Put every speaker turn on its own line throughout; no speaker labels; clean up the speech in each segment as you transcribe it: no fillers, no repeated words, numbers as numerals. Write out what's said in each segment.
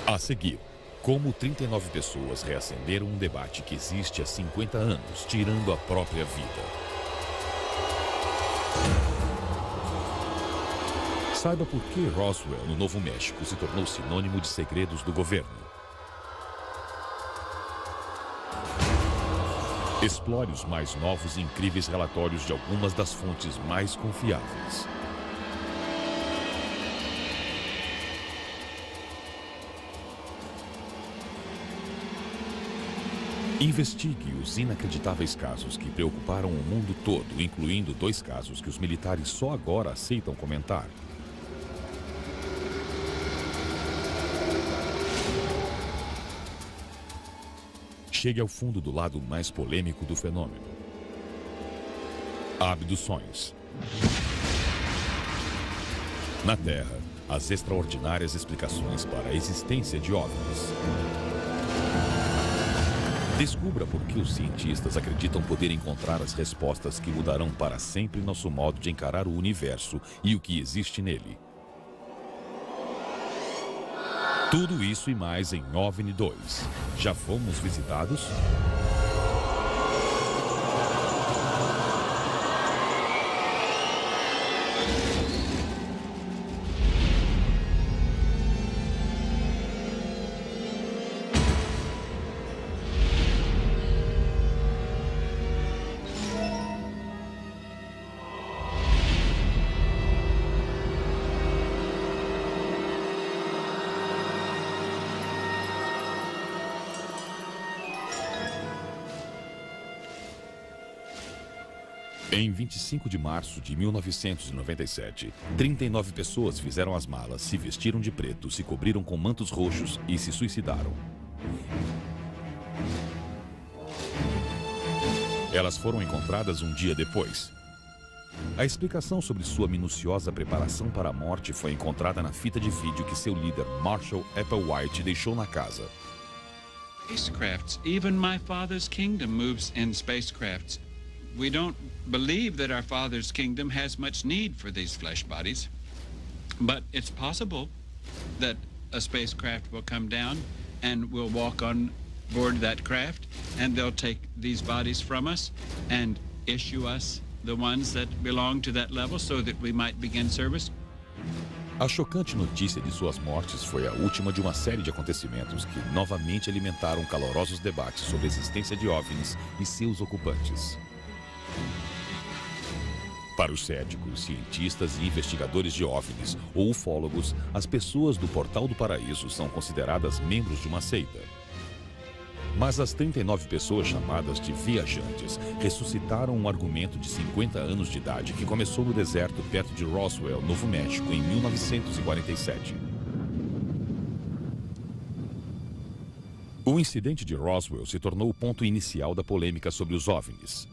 A seguir, como 39 pessoas reacenderam um debate que existe há 50 anos, tirando a própria vida. Saiba por que Roswell, no Novo México, se tornou sinônimo de segredos do governo. Explore os mais novos e incríveis relatórios de algumas das fontes mais confiáveis. Investigue os inacreditáveis casos que preocuparam o mundo todo, incluindo 2 casos que os militares só agora aceitam comentar. Chegue ao fundo do lado mais polêmico do fenômeno. Abduções. Na Terra, as extraordinárias explicações para a existência de OVNIs. Descubra por que os cientistas acreditam poder encontrar as respostas que mudarão para sempre nosso modo de encarar o universo e o que existe nele. Tudo isso e mais em OVNI 2. Já fomos visitados? Em 25 de março de 1997, 39 pessoas fizeram as malas, se vestiram de preto, se cobriram com mantos roxos e se suicidaram. Elas foram encontradas um dia depois. A explicação sobre sua minuciosa preparação para a morte foi encontrada na fita de vídeo que seu líder, Marshall Applewhite, deixou na casa.
Spacecrafts, even my father's kingdom moves in spacecrafts. We don't believe that our Father's kingdom has much need for these flesh bodies, but it's possible that a spacecraft will come down and we'll walk on board that craft and they'll take these bodies from us and issue us the ones that belong to that level so that we might begin service.
A chocante notícia de suas mortes foi a última de uma série de acontecimentos que novamente alimentaram calorosos debates sobre a existência de OVNIs e seus ocupantes. Para os céticos, cientistas e investigadores de OVNIs ou ufólogos, as pessoas do Portal do Paraíso são consideradas membros de uma seita. Mas as 39 pessoas chamadas de viajantes ressuscitaram um argumento de 50 anos de idade que começou no deserto perto de Roswell, Novo México, em 1947. O incidente de Roswell se tornou o ponto inicial da polêmica sobre os OVNIs.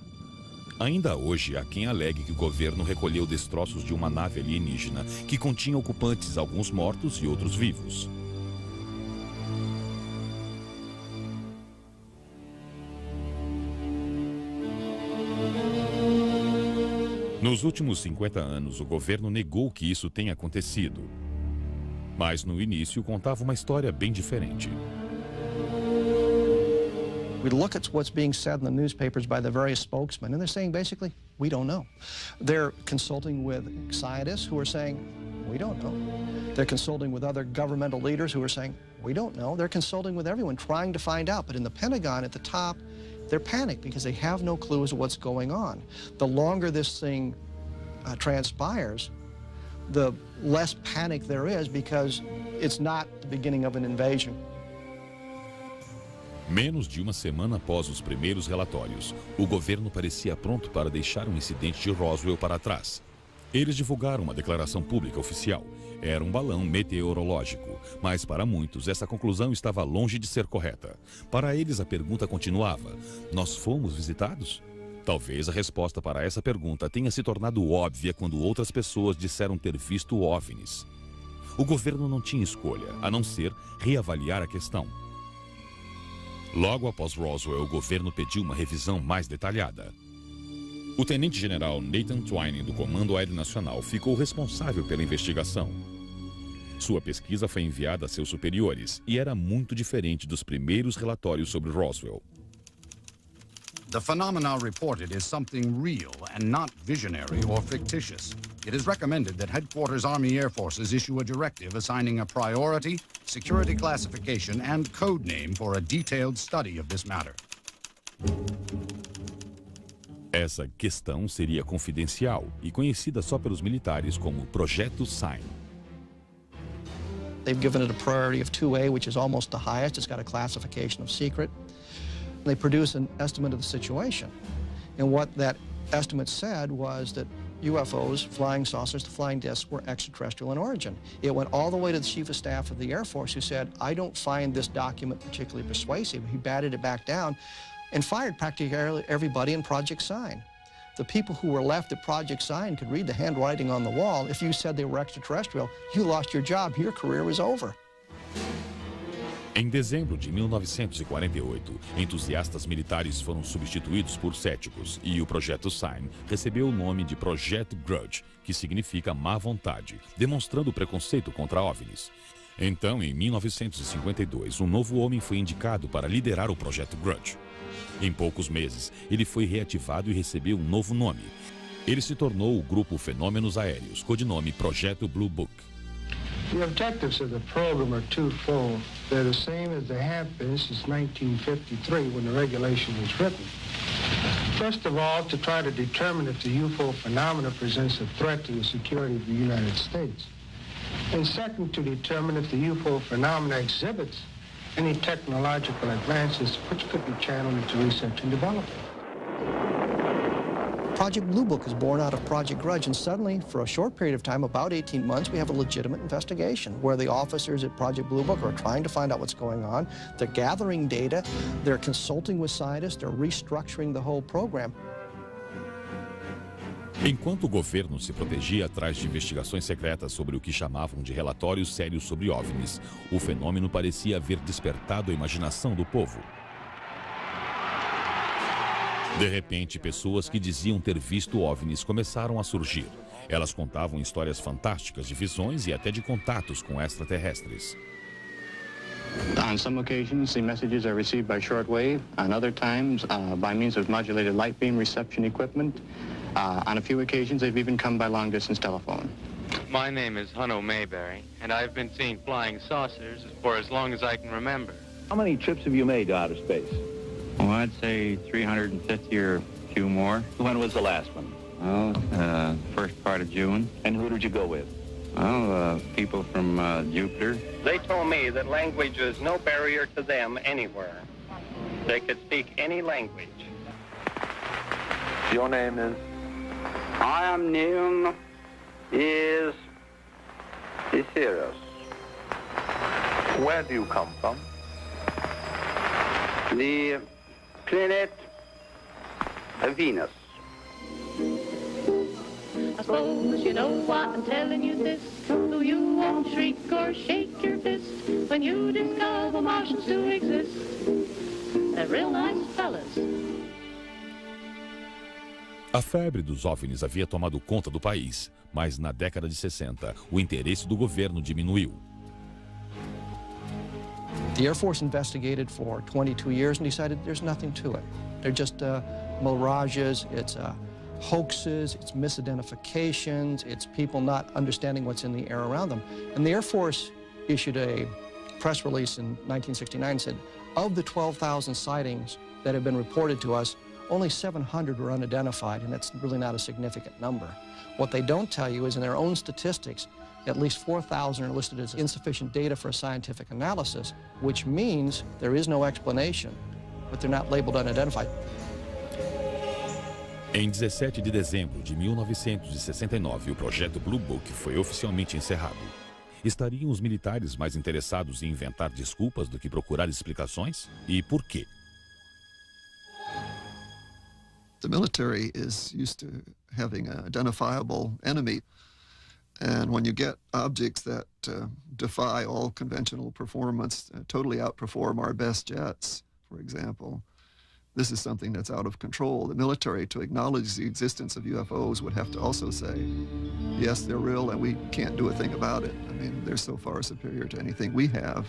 Ainda hoje, há quem alegue que o governo recolheu destroços de uma nave alienígena que continha ocupantes, alguns mortos e outros vivos. Nos últimos 50 anos, o governo negou que isso tenha acontecido. Mas no início contava uma história bem diferente.
We look at what's being said in the newspapers by the various spokesmen, and they're saying basically, we don't know. They're consulting with scientists who are saying, we don't know. They're consulting with other governmental leaders who are saying, we don't know. They're consulting with everyone, trying to find out. But in the Pentagon, at the top, they're panicked because they have no clue as to what's going on. The longer this thing transpires, the less panic there is because it's not the beginning of an invasion.
Menos de uma semana após os primeiros relatórios, o governo parecia pronto para deixar o incidente de Roswell para trás. Eles divulgaram uma declaração pública oficial. Era um balão meteorológico, mas para muitos essa conclusão estava longe de ser correta. Para eles a pergunta continuava: nós fomos visitados? Talvez a resposta para essa pergunta tenha se tornado óbvia quando outras pessoas disseram ter visto OVNIs. O governo não tinha escolha, a não ser reavaliar a questão. Logo após Roswell, o governo pediu uma revisão mais detalhada. O tenente-general Nathan Twining, do Comando Aéreo Nacional, ficou responsável pela investigação. Sua pesquisa foi enviada a seus superiores e era muito diferente dos primeiros relatórios sobre Roswell.
The phenomenon reported is something real and not visionary or fictitious. It is recommended that Headquarters Army Air Forces issue a directive assigning a priority, security classification, and code name for a detailed study of this matter.
Essa questão seria confidencial e conhecida só pelos militares como Projeto Sign.
They've given it a priority of 2A, which is almost the highest. It's got a classification of secret. They produce an estimate of the situation. And what that estimate said was that UFOs, flying saucers, the flying discs, were extraterrestrial in origin. It went all the way to the Chief of Staff of the Air Force, who said, I don't find this document particularly persuasive. He batted it back down and fired practically everybody in Project Sign. The people who were left at Project Sign could read the handwriting on the wall. If you said they were extraterrestrial, you lost your job. Your career was over.
Em dezembro de 1948, entusiastas militares foram substituídos por céticos e o Projeto Sign recebeu o nome de Projeto Grudge, que significa má vontade, demonstrando preconceito contra OVNIs. Então, em 1952, um novo homem foi indicado para liderar o Projeto Grudge. Em poucos meses, ele foi reativado e recebeu um novo nome. Ele se tornou o Grupo Fenômenos Aéreos, codinome Projeto Blue Book.
The objectives of the program are twofold. They're the same as they have been since 1953 when the regulation was written. First of all, to try to determine if the UFO phenomena presents a threat to the security of the United States. And second, to determine if the UFO phenomena exhibits any technological advances which could be channeled into research and development.
Project Blue Book is born out of Project Grudge, and suddenly, for a short period of time, about 18 months, we have a legitimate investigation where the officers at Project Blue Book are trying to find out what's going on. They're gathering data, they're consulting with scientists, they're restructuring the whole program.
Enquanto o governo se protegia atrás de investigações secretas sobre o que chamavam de relatórios sérios sobre OVNIs, o fenômeno parecia haver despertado a imaginação do povo. De repente, pessoas que diziam ter visto OVNIs começaram a surgir. Elas contavam histórias fantásticas de visões e até de contatos com extraterrestres.
On some occasions, the messages are received by shortwave. On other times, by means of modulated light beam reception equipment. On a few occasions, they've even come by long-distance telephone.
My name is Hunno Mayberry, and I've been seeing flying saucers for as long as I can remember.
How many trips have you made to outer space?
Well, I'd say 350 or a few more.
When was the last one?
Well, first part of June.
And who did you go with?
Well, people from Jupiter.
They told me that language is no barrier to them anywhere. They could speak any language.
Your name is?
My name is Icarus.
Where do you come from?
The planet Venus.
I suppose you know why I'm telling you this, though you won't shriek or shake your fist when you discover Martians do exist. They're real nice fellas.
A febre dos OVNIs havia tomado conta do país, mas na década de 60, o interesse do governo diminuiu.
The Air Force investigated for 22 years and decided there's nothing to it. They're just mirages, it's hoaxes, it's misidentifications, it's people not understanding what's in the air around them. And the Air Force issued a press release in 1969 and said, of the 12,000 sightings that have been reported to us, only 700 were unidentified, and that's really not a significant number. What they don't tell you is in their own statistics, at least 4,000 are listed as insufficient data for a scientific analysis, which means there is no explanation, but they're not labeled unidentified.
Em 17 de dezembro de 1969, o projeto Blue Book foi oficialmente encerrado. Estariam os militares mais interessados em inventar desculpas do que procurar explicações? E por quê?
The military is used to having an identifiable enemy. And when you get objects that defy all conventional performance, totally outperform our best jets, for example, this is something that's out of control. The military, to acknowledge the existence of UFOs, would have to also say, yes, they're real and we can't do a thing about it. I mean, they're so far superior to anything we have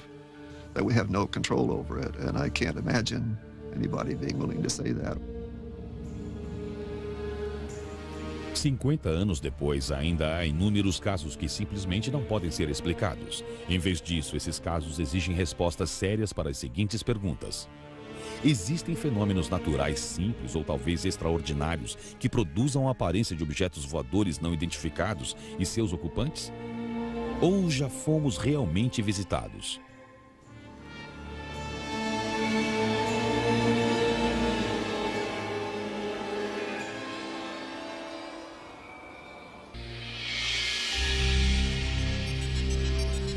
that we have no control over it. And I can't imagine anybody being willing to say that.
50 anos depois, ainda há inúmeros casos que simplesmente não podem ser explicados. Em vez disso, esses casos exigem respostas sérias para as seguintes perguntas. Existem fenômenos naturais simples ou talvez extraordinários que produzam a aparência de objetos voadores não identificados e seus ocupantes? Ou já fomos realmente visitados?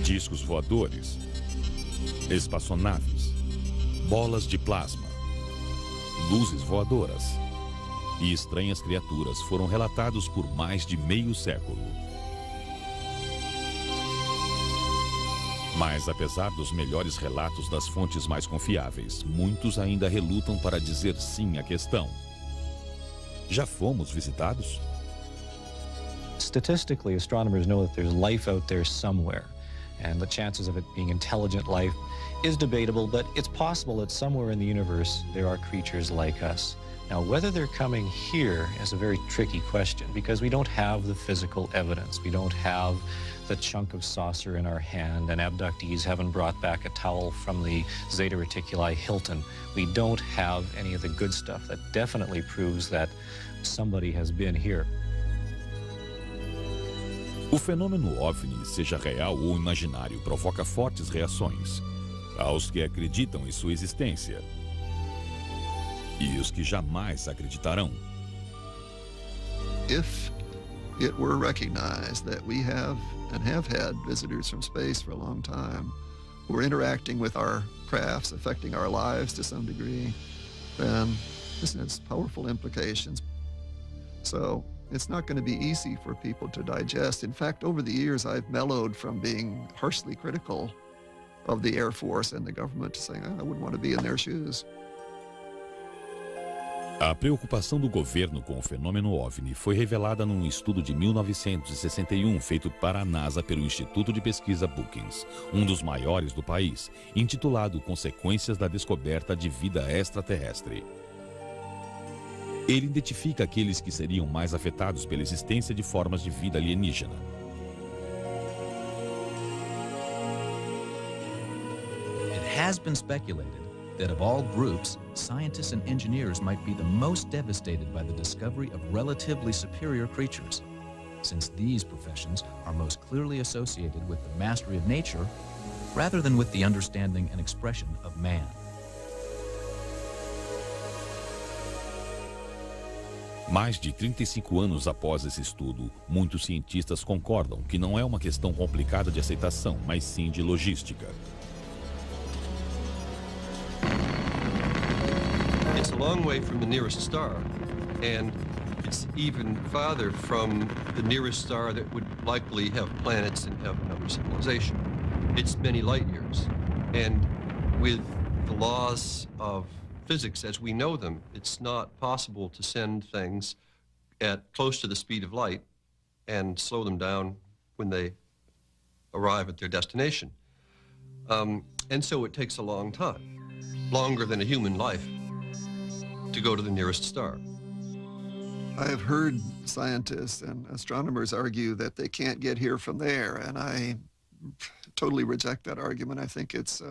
Discos voadores, espaçonaves, bolas de plasma, luzes voadoras e estranhas criaturas foram relatados por mais de meio século. Mas apesar dos melhores relatos das fontes mais confiáveis, muitos ainda relutam para dizer sim à questão. Já fomos visitados?
Statistically, astronomers know that there's life out there somewhere. And the chances of it being intelligent life is debatable, but it's possible that somewhere in the universe there are creatures like us. Now, whether they're coming here is a very tricky question because we don't have the physical evidence. We don't have the chunk of saucer in our hand, and abductees haven't brought back a towel from the Zeta Reticuli Hilton. We don't have any of the good stuff that definitely proves that somebody has been here.
O fenômeno OVNI, seja real ou imaginário, provoca fortes reações. Aos que acreditam em sua existência e os que jamais acreditarão.
If it were recognized that we have and have had visitors from space for a long time who are interacting with our crafts, affecting our lives to some degree, then this has powerful implications. So it's not going to be easy for people to digest. In fact, over the years, I've mellowed from being harshly critical of the Air Force and the government to saying, I wouldn't want to be in their shoes.
A preocupação do governo com o fenômeno OVNI foi revelada num estudo de 1961 feito para a NASA pelo Instituto de Pesquisa Brookings, um dos maiores do país, intitulado Consequências da Descoberta de Vida Extraterrestre. Ele identifica aqueles que seriam mais afetados pela existência de formas de vida alienígena.
It has been speculated that of all groups, scientists and engineers might be the most devastated by the discovery of relatively superior creatures, since these professions are most clearly associated with the mastery of nature rather than with the understanding and expression of man.
Mais de 35 anos após esse estudo, muitos cientistas concordam que não é uma questão complicada de aceitação, mas sim de logística.
It's a long way from the nearest star, and it's even farther from the nearest star that would likely have planets and have another civilization. It's many light years, and with the laws of physics as we know them, it's not possible to send things at close to the speed of light and slow them down when they arrive at their destination. And so it takes a long time, longer than a human life, to go to the nearest star.
I have heard scientists and astronomers argue that they can't get here from there, and I totally reject that argument. I think it's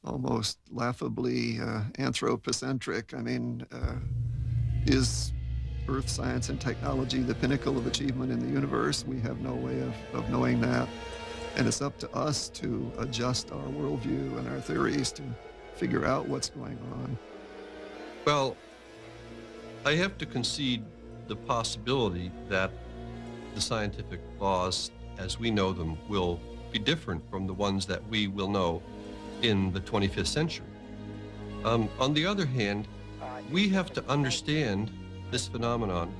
almost laughably anthropocentric. I mean, is Earth science and technology the pinnacle of achievement in the universe? We have no way of knowing that. And it's up to us to adjust our worldview and our theories to figure out what's going on.
Well, I have to concede the possibility that the scientific laws as we know them will be different from the ones that we will know in the 25th century. On the other hand, we have to understand this phenomenon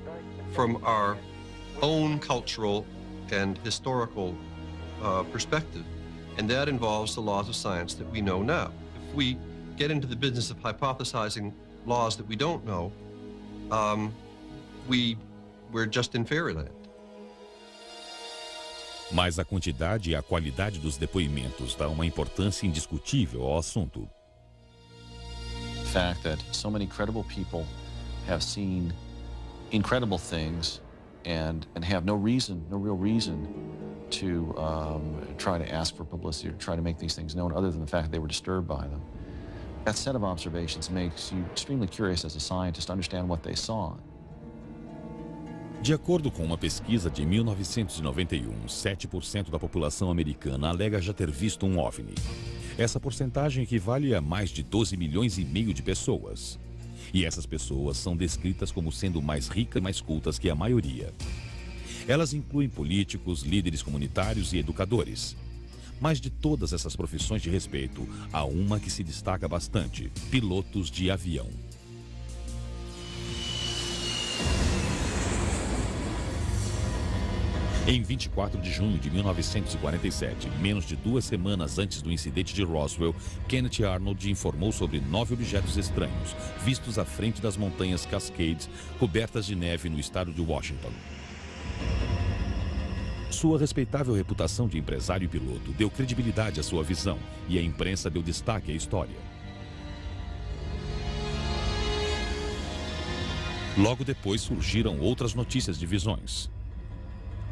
from our own cultural and historical perspective, and that involves the laws of science that we know now. If we get into the business of hypothesizing laws that we don't know, we're just in fairyland.
Mas a quantidade e a qualidade dos depoimentos dão uma importância indiscutível ao assunto.
The fact that so many credible people have seen incredible things and have no real reason to try to ask for publicity or try to make these things known other than the fact that they were disturbed by them. That set of observations makes you extremely curious as a scientist to understand what they saw.
De acordo com uma pesquisa de 1991, 7% da população americana alega já ter visto um OVNI. Essa porcentagem equivale a mais de 12 milhões e meio de pessoas. E essas pessoas são descritas como sendo mais ricas e mais cultas que a maioria. Elas incluem políticos, líderes comunitários e educadores. Mas de todas essas profissões de respeito, há uma que se destaca bastante: pilotos de avião. Em 24 de junho de 1947, menos de 2 semanas antes do incidente de Roswell, Kenneth Arnold informou sobre 9 objetos estranhos, vistos à frente das montanhas Cascades, cobertas de neve no estado de Washington. Sua respeitável reputação de empresário e piloto deu credibilidade à sua visão, e a imprensa deu destaque à história. Logo depois surgiram outras notícias de visões.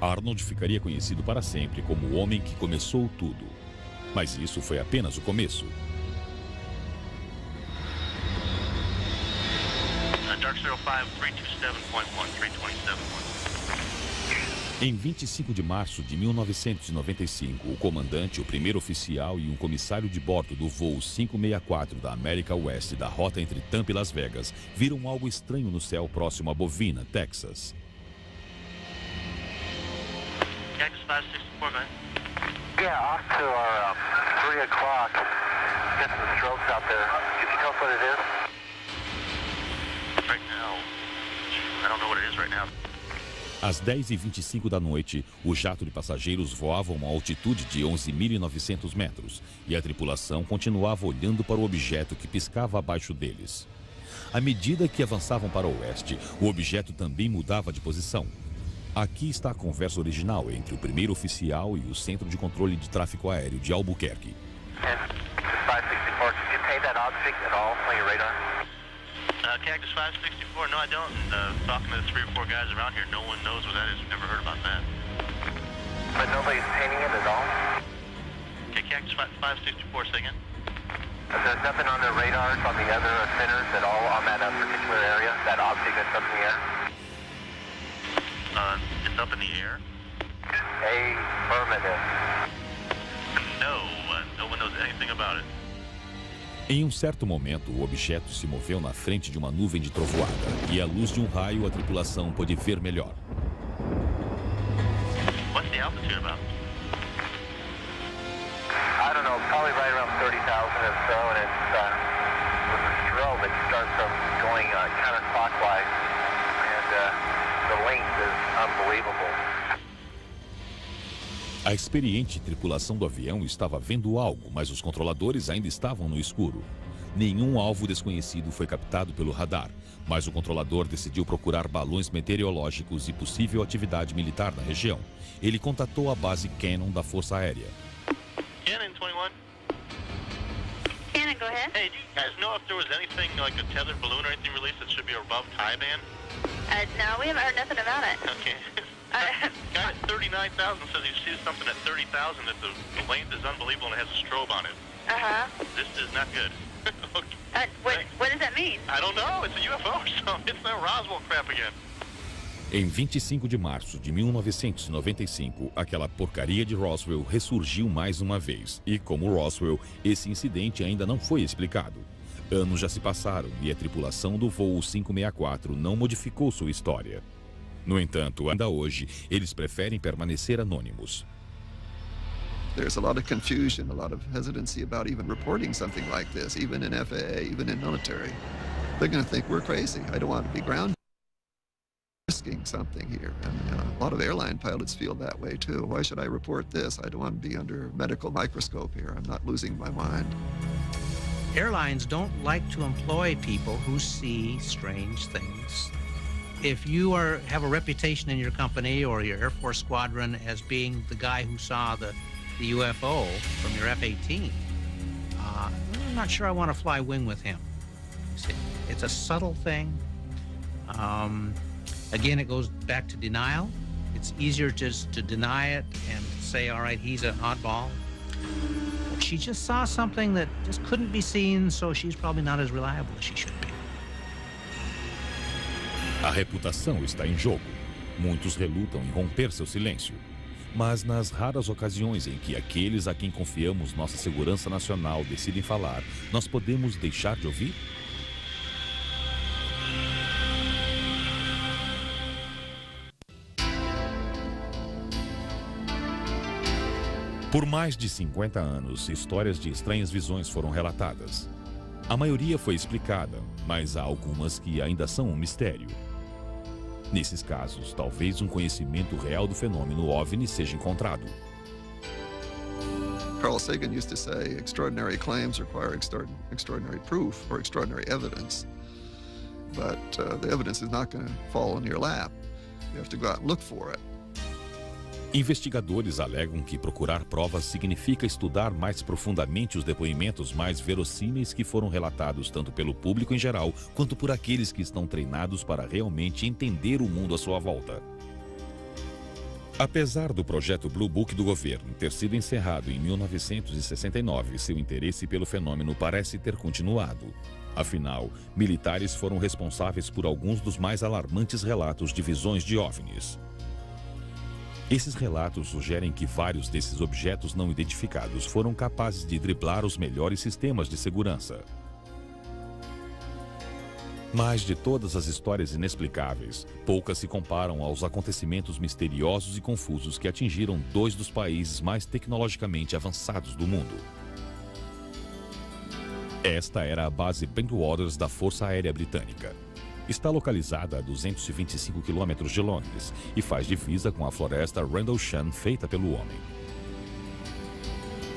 Arnold ficaria conhecido para sempre como o homem que começou tudo. Mas isso foi apenas o começo.
Dark 05, 327.1, 327.1.
Em 25 de março de 1995, o comandante, o primeiro oficial e um comissário de bordo do voo 564 da América Oeste da rota entre Tampa e Las Vegas viram algo estranho no céu próximo a Bovina, Texas.
Cactus 564, man.
Yeah, off to our 3 o'clock. Get some strokes out there. Can you tell us what it is?
Right now, I don't know what it is right now.
Às 10h25 da noite, o jato de passageiros voava a uma altitude de 11.900 metros e a tripulação continuava olhando para o objeto que piscava abaixo deles. À medida que avançavam para o oeste, o objeto também mudava de posição. Aqui está a conversa original entre o primeiro oficial e o Centro de Controle de Tráfego Aéreo de Albuquerque.
Cactus 564, no I don't. Talking to the 3 or 4 guys around here, no one knows what that is. We've never heard about that.
But nobody's painting it at all?
Okay, Cactus 564, say again?
There's nothing on the radars on the other centers at all on that particular area, that object that's up in the air?
It's up in the air?
Affirmative.
No, no one knows anything about it.
Em um certo momento, o objeto se moveu na frente de uma nuvem de trovoada e, à luz de um raio, a tripulação pôde ver melhor.
What's the altitude about?
I don't know, probably right around 30,000 or so, and it's with the strobe, it starts from going counterclockwise, and the length is unbelievable.
A experiente tripulação do avião estava vendo algo, mas os controladores ainda estavam no escuro. Nenhum alvo desconhecido foi captado pelo radar, mas o controlador decidiu procurar balões meteorológicos e possível atividade militar na região. Ele contatou a base Cannon da Força Aérea.
Cannon 21.
Cannon, go ahead.
Hey, do you guys know if there was anything like a tethered balloon or anything released that should be above tie band?
No, we haven't heard nothing about it.
Okay. Guy at 39,000 says he sees something at 30,000 that the length is unbelievable and it has a strobe on it.
Uh-huh.
This is not good.
Okay. What does that mean?
I don't know. It's a UFO or something. It's that Roswell crap again.
Em 25 de março de 1995, aquela porcaria de Roswell ressurgiu mais uma vez. E como Roswell, esse incidente ainda não foi explicado. Anos já se passaram e a tripulação do voo 564 não modificou sua história. No entanto, ainda hoje, eles preferem permanecer anônimos.
There's a lot of confusion, a lot of hesitancy about even reporting something like this, even in FAA, even in military. They're going to think we're crazy. I don't want to be grounded. Risking something here. And a lot of airline pilots feel that way too. Why should I report this? I don't want to be under medical microscope here. I'm not losing my mind.
Airlines don't like to employ people who see strange things. If you have a reputation in your company or your Air Force squadron as being the guy who saw the UFO from your F-18, I'm not sure I want to fly wing with him. See, it's a subtle thing. Again, it goes back to denial. It's easier just to deny it and say, all right, he's an oddball. She just saw something that just couldn't be seen, so she's probably not as reliable as she should be.
A reputação está em jogo. Muitos relutam em romper seu silêncio. Mas nas raras ocasiões em que aqueles a quem confiamos nossa segurança nacional decidem falar, nós podemos deixar de ouvir? Por mais de 50 anos, histórias de estranhas visões foram relatadas. A maioria foi explicada, mas há algumas que ainda são um mistério. Nesses casos, talvez um conhecimento real do fenômeno OVNI seja encontrado.
Carl Sagan used to say, extraordinary claims require extraordinary proof or extraordinary evidence. But the evidence is not going to fall in your lap. You have to go out and look for it.
Investigadores alegam que procurar provas significa estudar mais profundamente os depoimentos mais verossímeis que foram relatados tanto pelo público em geral, quanto por aqueles que estão treinados para realmente entender o mundo à sua volta. Apesar do projeto Blue Book do governo ter sido encerrado em 1969, seu interesse pelo fenômeno parece ter continuado. Afinal, militares foram responsáveis por alguns dos mais alarmantes relatos de visões de OVNIs. Esses relatos sugerem que vários desses objetos não identificados foram capazes de driblar os melhores sistemas de segurança. Mas de todas as histórias inexplicáveis, poucas se comparam aos acontecimentos misteriosos e confusos que atingiram dois dos países mais tecnologicamente avançados do mundo. Esta era a base Bentwaters da Força Aérea Britânica. Está localizada a 225 quilômetros de Londres e faz divisa com a floresta Rendlesham feita pelo homem.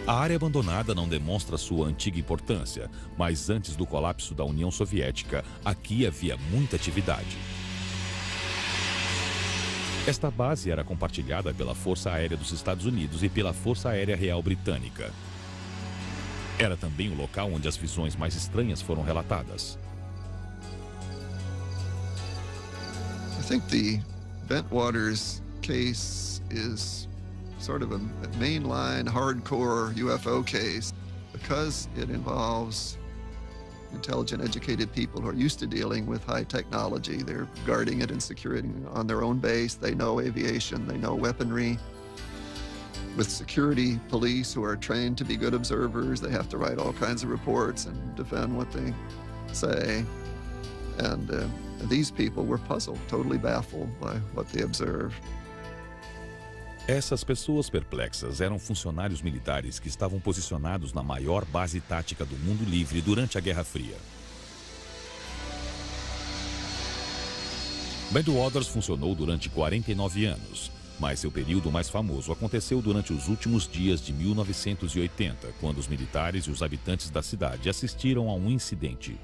A área abandonada não demonstra sua antiga importância, mas antes do colapso da União Soviética, aqui havia muita atividade. Esta base era compartilhada pela Força Aérea dos Estados Unidos e pela Força Aérea Real Britânica. Era também o local onde as visões mais estranhas foram relatadas.
I think the Bentwaters case is sort of a mainline, hardcore UFO case because it involves intelligent, educated people who are used to dealing with high technology. They're guarding it and securing it on their own base. They know aviation, they know weaponry. With security police who are trained to be good observers, they have to write all kinds of reports and defend what they say. And these people were puzzled, totally baffled by what they observed.
Essas pessoas perplexas eram funcionários militares que estavam posicionados na maior base tática do mundo livre durante a Guerra Fria. Bentwaters funcionou durante 49 anos, mas seu período mais famoso aconteceu durante os últimos dias de 1980, quando os militares e os habitantes da cidade assistiram a um incidente.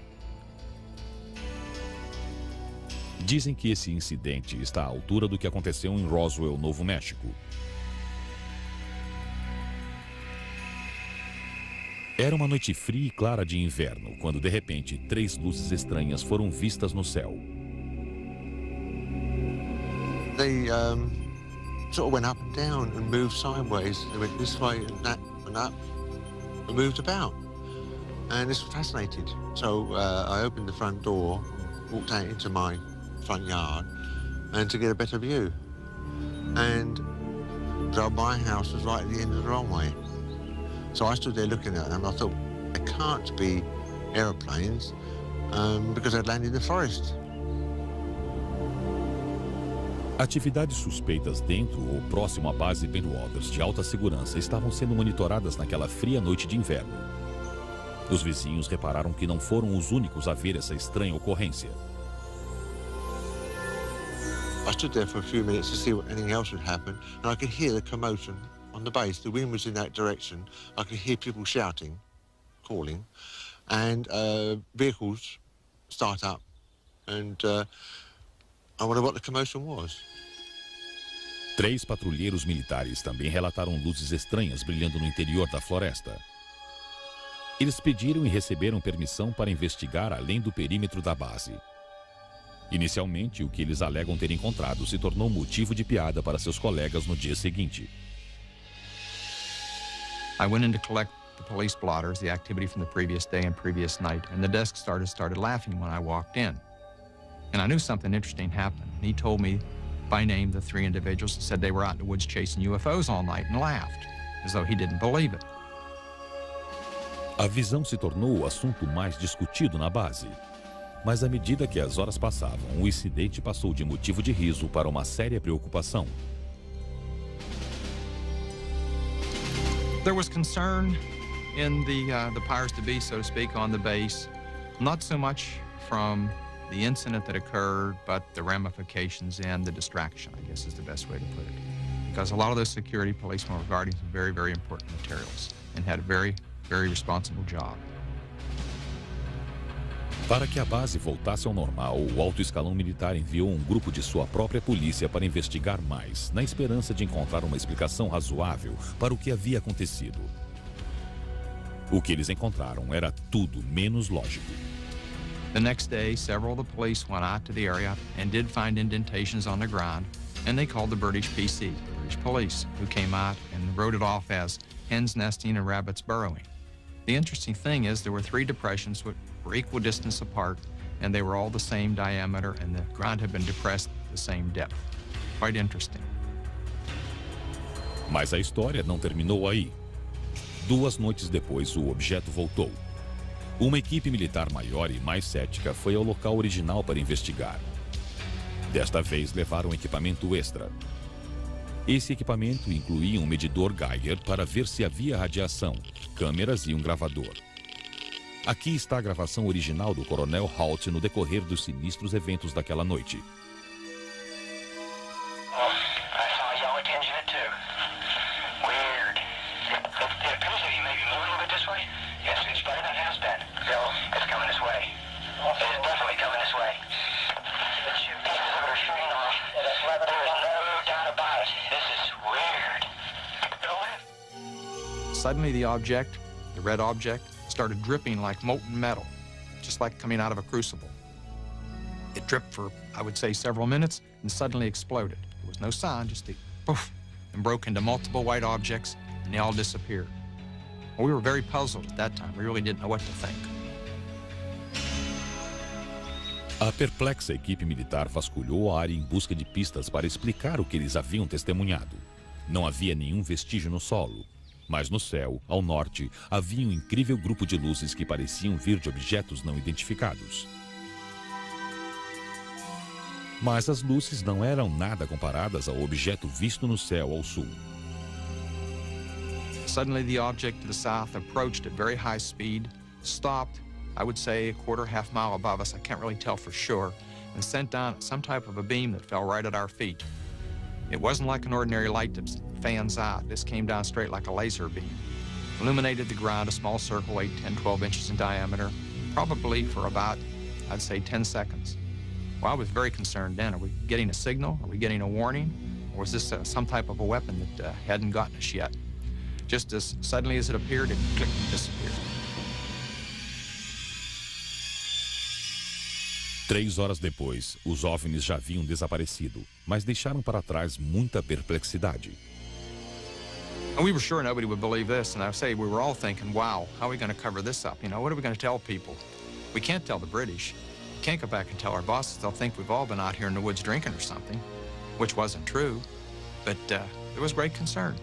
Dizem que esse incidente está à altura do que aconteceu em Roswell, Novo México. Era uma noite fria e clara de inverno, quando de repente 3 luzes estranhas foram vistas no céu.
They sort of went up and down and moved sideways. They went this way and that and up and moved about. And this fascinated. So I opened the front door, walked out into my front yard and to get a better view. And so my house was right at the end of the runway. So I stood there looking at them and I thought, it can't be aeroplanes because they'd landed in the forest.
Atividades suspeitas dentro ou próximo à base Bentwaters de alta segurança estavam sendo monitoradas naquela fria noite de inverno. Os vizinhos repararam que não foram os únicos a ver essa estranha ocorrência.
I stood there for a few minutes to see what anything else would happen, and I could hear the commotion on the base. The wind was in that direction. I could hear people shouting, calling, and vehicles start up, and I wonder what the commotion was.
3 patrulheiros militares também relataram luzes estranhas brilhando no interior da floresta. Eles pediram e receberam permissão para investigar além do perímetro da base. Inicialmente, o que eles alegam ter encontrado se tornou motivo de piada para seus colegas no dia seguinte.
I went in to collect the police blotters, the activity from the previous day and previous night, and the desk started laughing when I walked in. And I knew something interesting happened. And he told me by name the 3 individuals and said they were out in the woods chasing UFOs all night and laughed, as though he didn't believe it.
A visão se tornou o assunto mais discutido na base. Mas à medida que as horas passavam, o incidente passou de motivo de riso para uma séria preocupação.
There was concern in the powers to be, so to speak, on the base, not so much from the incident that occurred, but the ramifications and the distraction, I guess is the best way to put it. Because a lot of those security policemen were guarding some very, very important materials and had a very, very responsible job.
Para que a base voltasse ao normal, o alto escalão militar enviou um grupo de sua própria polícia para investigar mais, na esperança de encontrar uma explicação razoável para o que havia acontecido. O que eles encontraram era tudo menos lógico.
The next day, several of the police went out to the area and did find indentations on the ground, and they called the British PC, the British police, who came out and wrote it off as hens nesting and rabbits burrowing. The interesting thing is there were 3 depressions which were equal distance apart, and they were all the same diameter, and the ground had been depressed the same depth. Quite interesting.
Mas a história não terminou aí. 2 noites depois, o objeto voltou. Uma equipe militar maior e mais cética foi ao local original para investigar. Desta vez, levaram equipamento extra. Esse equipamento incluía um medidor Geiger para ver se havia radiação, câmeras e um gravador. Aqui está a gravação original do Coronel Halt no decorrer dos sinistros eventos daquela noite.
Suddenly the object, the red object, started dripping like molten metal, just like coming out of a crucible. It dripped for, I would say, several minutes and suddenly exploded. There was no sound, just a poof, and broke into multiple white objects, and they all disappeared. Well, we were very puzzled at that time. We really didn't know what to think.
A perplexa equipe militar vasculhou a área em busca de pistas para explicar o que eles haviam testemunhado. Não havia nenhum vestígio no solo. Mas no céu, ao norte, havia um incrível grupo de luzes que pareciam vir de objetos não identificados. Mas as luzes não eram nada comparadas ao objeto visto no céu ao sul.
Suddenly the object to the south approached at very high speed, stopped, I would say a quarter, half mile above us, I can't really tell for sure, and sent down some type of a beam that fell right at our feet. It wasn't like an ordinary light that fans out. This came down straight like a laser beam. Illuminated the ground, a small circle, 8, 10, 12 inches in diameter, probably for about, I'd say, 10 seconds. Well, I was very concerned then. Are we getting a signal? Are we getting a warning? Or was this some type of a weapon that hadn't gotten us yet? Just as suddenly as it appeared, it clicked and disappeared.
3 horas depois, os OVNIs já haviam desaparecido, mas deixaram para trás muita perplexidade.
And we were sure nobody would believe this, and I say we were all thinking, wow, how are we going to cover this up? You know, what are we going to tell people? We can't tell the British. We can't go back and tell our bosses. They'll think we've all been out here in the woods drinking or something, which wasn't true, but there was great concern.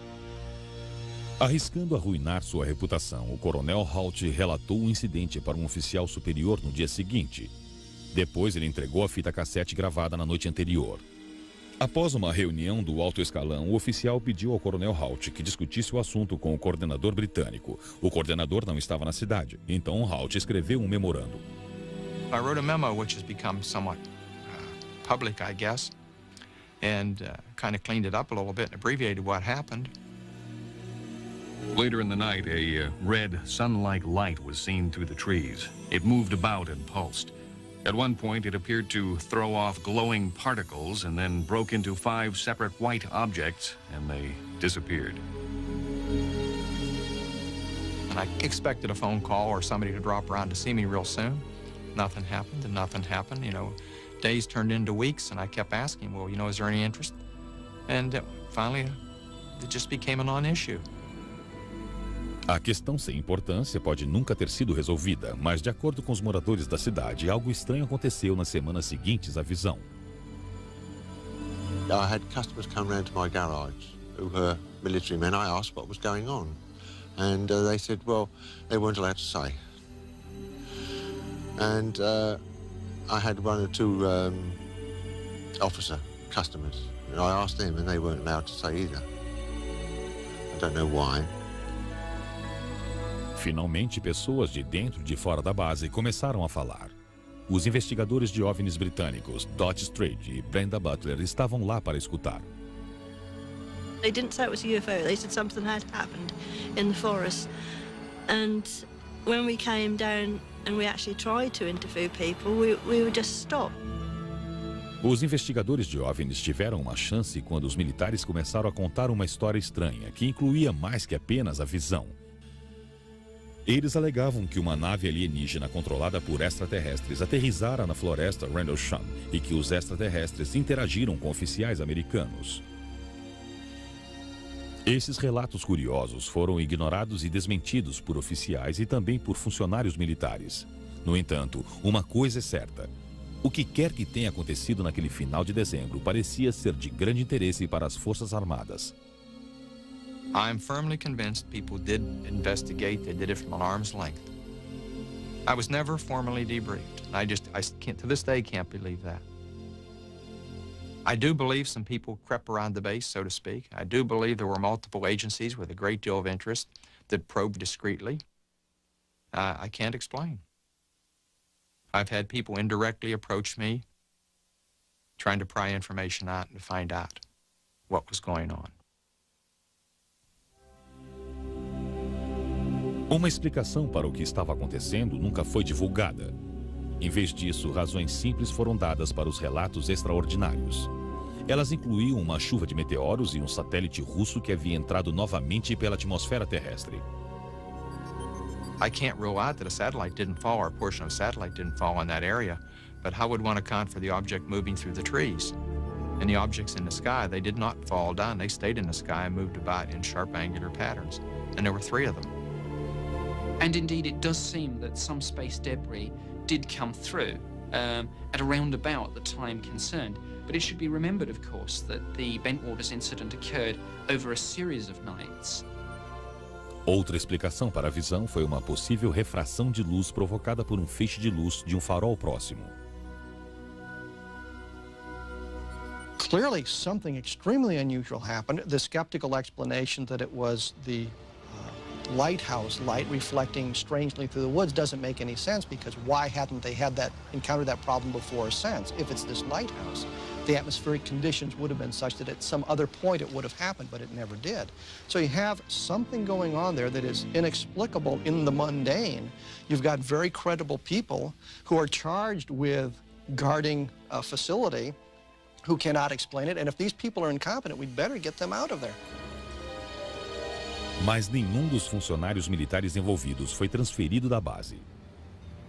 Arriscando arruinar sua reputação, o Coronel Halt relatou o incidente para um oficial superior no dia seguinte. Depois ele entregou a fita cassete gravada na noite anterior. Após uma reunião do alto escalão, o oficial pediu ao Coronel Halt que discutisse o assunto com o coordenador britânico. O coordenador não estava na cidade, então Halt escreveu um memorando.
I wrote a memo which has become somewhat public, I guess, and kind of cleaned it up a little bit and abbreviated what happened.
Later in the night, a red, sun-like light was seen through the trees. It moved about and pulsed. At one point, it appeared to throw off glowing particles and then broke into 5 separate white objects, and they disappeared.
And I expected a phone call or somebody to drop around to see me real soon. Nothing happened, and nothing happened. You know, days turned into weeks, and I kept asking, well, you know, is there any interest? And finally, it just became a non-issue.
A questão sem importância pode nunca ter sido resolvida, mas de acordo com os moradores da cidade, algo estranho aconteceu nas semanas seguintes à visão.
I had customers come round to my garage who were military men. I asked what was going on, and they said, well, they weren't allowed to say. And I had 1 or 2 officer customers, and I asked them, and they weren't allowed to say either. I don't know why.
Finalmente, pessoas de dentro e de fora da base começaram a falar. Os investigadores de OVNIs britânicos, Dot Strade e Brenda Butler, estavam lá para escutar.
They didn't say it was a UFO. They said something had happened in the forest. And when we came down and we actually tried to interview people, we were just stopped.
Os investigadores de OVNIs tiveram uma chance quando os militares começaram a contar uma história estranha, que incluía mais que apenas a visão. Eles alegavam que uma nave alienígena controlada por extraterrestres aterrissara na floresta Rendlesham e que os extraterrestres interagiram com oficiais americanos. Esses relatos curiosos foram ignorados e desmentidos por oficiais e também por funcionários militares. No entanto, uma coisa é certa. O que quer que tenha acontecido naquele final de dezembro parecia ser de grande interesse para as Forças Armadas.
I'm firmly convinced people did investigate. They did it from an arm's length. I was never formally debriefed. I can't, to this day, can't believe that. I do believe some people crept around the base, so to speak. I do believe there were multiple agencies with a great deal of interest that probed discreetly. I can't explain. I've had people indirectly approach me trying to pry information out and to find out what was going on.
Uma explicação para o que estava acontecendo nunca foi divulgada. Em vez disso, razões simples foram dadas para os relatos extraordinários. Elas incluíam uma chuva de meteoros e um satélite russo que havia entrado novamente pela atmosfera terrestre.
I can't rule out that a satellite didn't fall or a portion of a satellite didn't fall in that area, but how would one account for the object moving through the trees? And the objects in the sky, they did not fall down. They stayed in the sky and moved about in sharp angular patterns. And there were 3 of them.
And indeed, it does seem that some space debris did come through at around about the time concerned. But it should be remembered, of course, that the Bentwaters incident occurred over a series of nights.
Outra explicação para a visão foi uma possível refração de luz provocada por um feixe de luz de um farol próximo.
Clearly, something extremely unusual happened. The skeptical explanation that it was the lighthouse light reflecting strangely through the woods doesn't make any sense, because why hadn't they encountered that problem before since? If it's this lighthouse, the atmospheric conditions would have been such that at some other point it would have happened, but it never did. So you have something going on there that is inexplicable in the mundane. You've got very credible people who are charged with guarding a facility who cannot explain it, and if these people are incompetent, we'd better get them out of there.
Mas nenhum dos funcionários militares envolvidos foi transferido da base.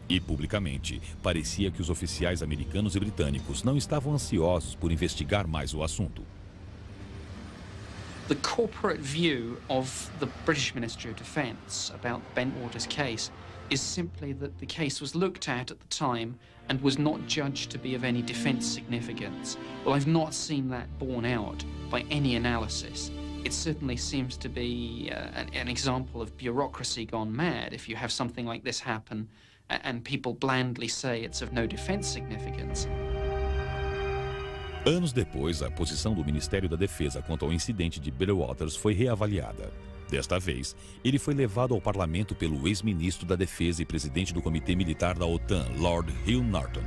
E, publicamente, parecia que os oficiais americanos e britânicos não estavam ansiosos por investigar mais o assunto.
The corporate view of the British Ministry of Defence about the Bentwaters case is simply that the case was looked at the time and was not judged to be of any defence significance. Well, I've not seen that borne out by any analysis. It certainly seems to be an example of bureaucracy gone mad if you have something like this happen and people blandly say it's of no defense significance.
Anos depois, a posição do Ministério da Defesa quanto ao incidente de Bentwaters foi reavaliada. Desta vez, ele foi levado ao parlamento pelo ex-ministro da Defesa e presidente do Comitê Militar da OTAN, Lord Hill Norton.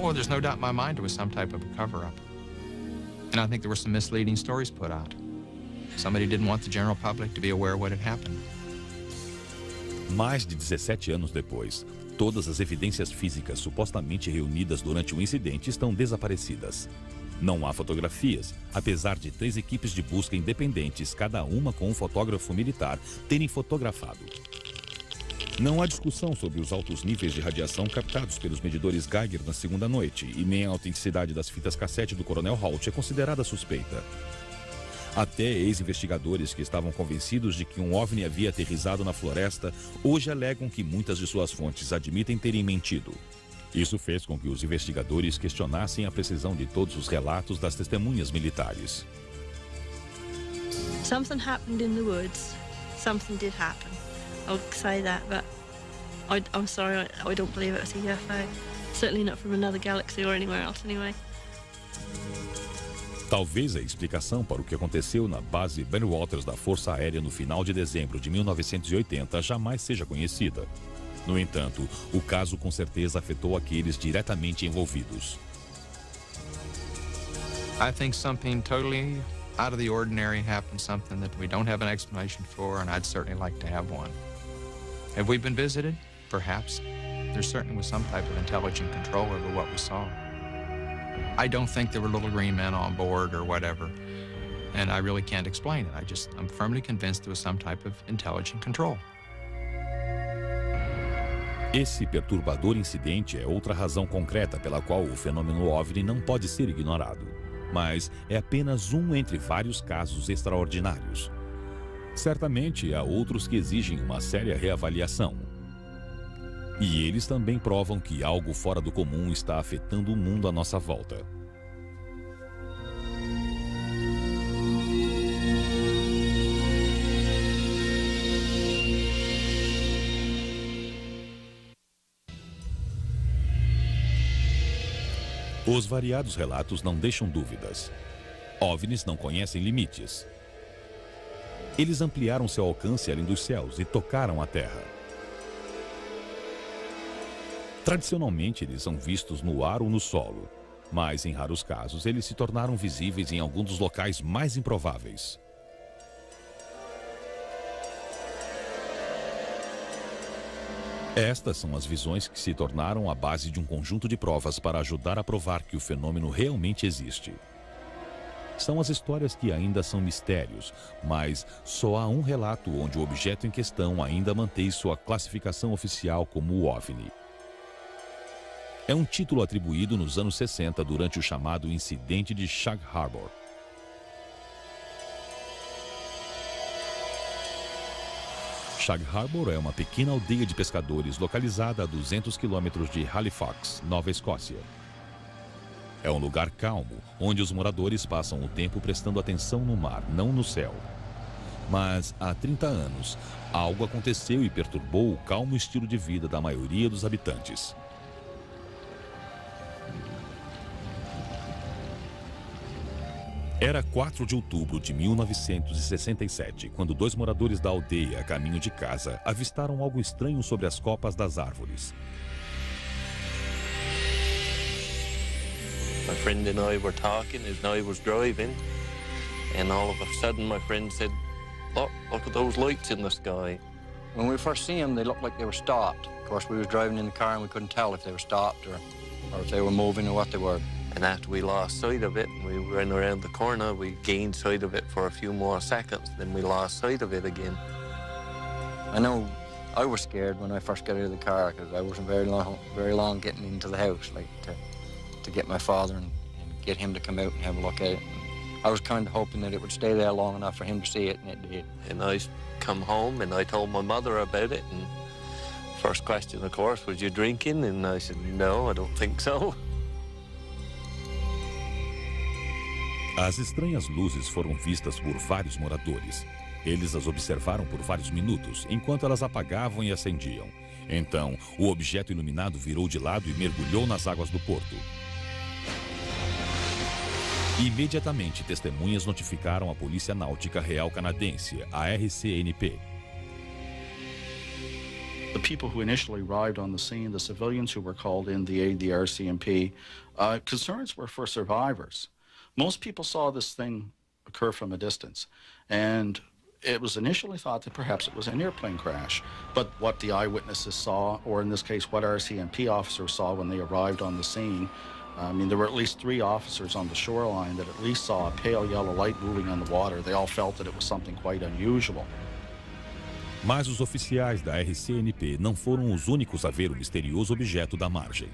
Oh, there's no doubt in my mind it was some type of a cover-up. And I think there were some misleading stories put out. Somebody didn't want the general public to be aware of what had happened.
Mais de 17 anos depois, todas as evidências físicas supostamente reunidas durante o incidente estão desaparecidas. Não há fotografias, apesar de 3 equipes de busca independentes, cada uma com um fotógrafo militar, terem fotografado. Não há discussão sobre os altos níveis de radiação captados pelos medidores Geiger na segunda noite, e nem a autenticidade das fitas cassete do Coronel Halt é considerada suspeita. Até ex-investigadores que estavam convencidos de que um OVNI havia aterrissado na floresta, hoje alegam que muitas de suas fontes admitem terem mentido. Isso fez com que os investigadores questionassem a precisão de todos os relatos das testemunhas militares.
Something happened in the woods. Something did happen. I'll say that, but I'm sorry, I don't believe it was a UFO. Certainly not from another galaxy or anywhere else anyway.
Talvez a explicação para o que aconteceu na base Ben Walters da Força Aérea no final de dezembro de 1980 jamais seja conhecida. No entanto, o caso com certeza afetou aqueles diretamente envolvidos.
I think something totally out of the ordinary happened, something that we don't have an explanation for, and I'd certainly like to have one. Have we been visited? Perhaps. There certainly was some type of intelligent control over what we saw. I don't think there were little green men on board or whatever, and I really can't explain it. I'm firmly convinced there was some type of intelligent control.
Esse perturbador incidente é outra razão concreta pela qual o fenômeno OVNI não pode ser ignorado, mas é apenas um entre vários casos extraordinários. Certamente há outros que exigem uma séria reavaliação. E eles também provam que algo fora do comum está afetando o mundo à nossa volta. Os variados relatos não deixam dúvidas. OVNIs não conhecem limites. Eles ampliaram seu alcance além dos céus e tocaram a Terra. Tradicionalmente, eles são vistos no ar ou no solo, mas em raros casos eles se tornaram visíveis em algum dos locais mais improváveis. Estas são as visões que se tornaram a base de um conjunto de provas para ajudar a provar que o fenômeno realmente existe. São as histórias que ainda são mistérios, mas só há um relato onde o objeto em questão ainda mantém sua classificação oficial como OVNI. É um título atribuído nos anos 60 durante o chamado incidente de Sag Harbor. Sag Harbor é uma pequena aldeia de pescadores localizada a 200 quilômetros de Halifax, Nova Escócia. É um lugar calmo, onde os moradores passam o tempo prestando atenção no mar, não no céu. Mas há 30 anos, algo aconteceu e perturbou o calmo estilo de vida da maioria dos habitantes. Era 4 de outubro de 1967, quando 2 moradores da aldeia, a caminho de casa, avistaram algo estranho sobre as copas das árvores.
My friend and I were talking as I was driving, and all of a sudden my friend said, look at those lights in the sky.
When we first seen them, they looked like they were stopped. Of course, we were driving in the car and we couldn't tell if they were stopped or if they were moving or what they were.
And after we lost sight of it, and we ran around the corner, we gained sight of it for a few more seconds, then we lost sight of it again.
I know I was scared when I first got out of the car because I wasn't very long getting into the house, like to get my father and get him to come out and have a look at it. And I was kind of hoping that it would stay there long enough for him to see it, and it did.
And I come home and I told my mother about it, and first question, of course, was you drinking? And I said, no, I don't think so.
As estranhas luzes foram vistas por vários moradores. Eles as observaram por vários minutos, enquanto elas apagavam e acendiam. Então, o objeto iluminado virou de lado e mergulhou nas águas do porto. Imediatamente, testemunhas notificaram a Polícia Náutica Real Canadense, a RCNP.
The people who initially arrived on the scene, the civilians who were called in, the AID, the RCMP, concerns were for survivors. Most people saw this thing occur from a distance, and it was initially thought that perhaps it was an airplane crash. But what the eyewitnesses saw, or in this case what RCMP officers saw when they arrived on the scene, I mean, there were at least 3 officers on the shoreline that at least saw a pale yellow light moving on the water. They all felt that it was something quite unusual.
Mas os oficiais da RCNP não foram os únicos a ver o misterioso objeto da margem.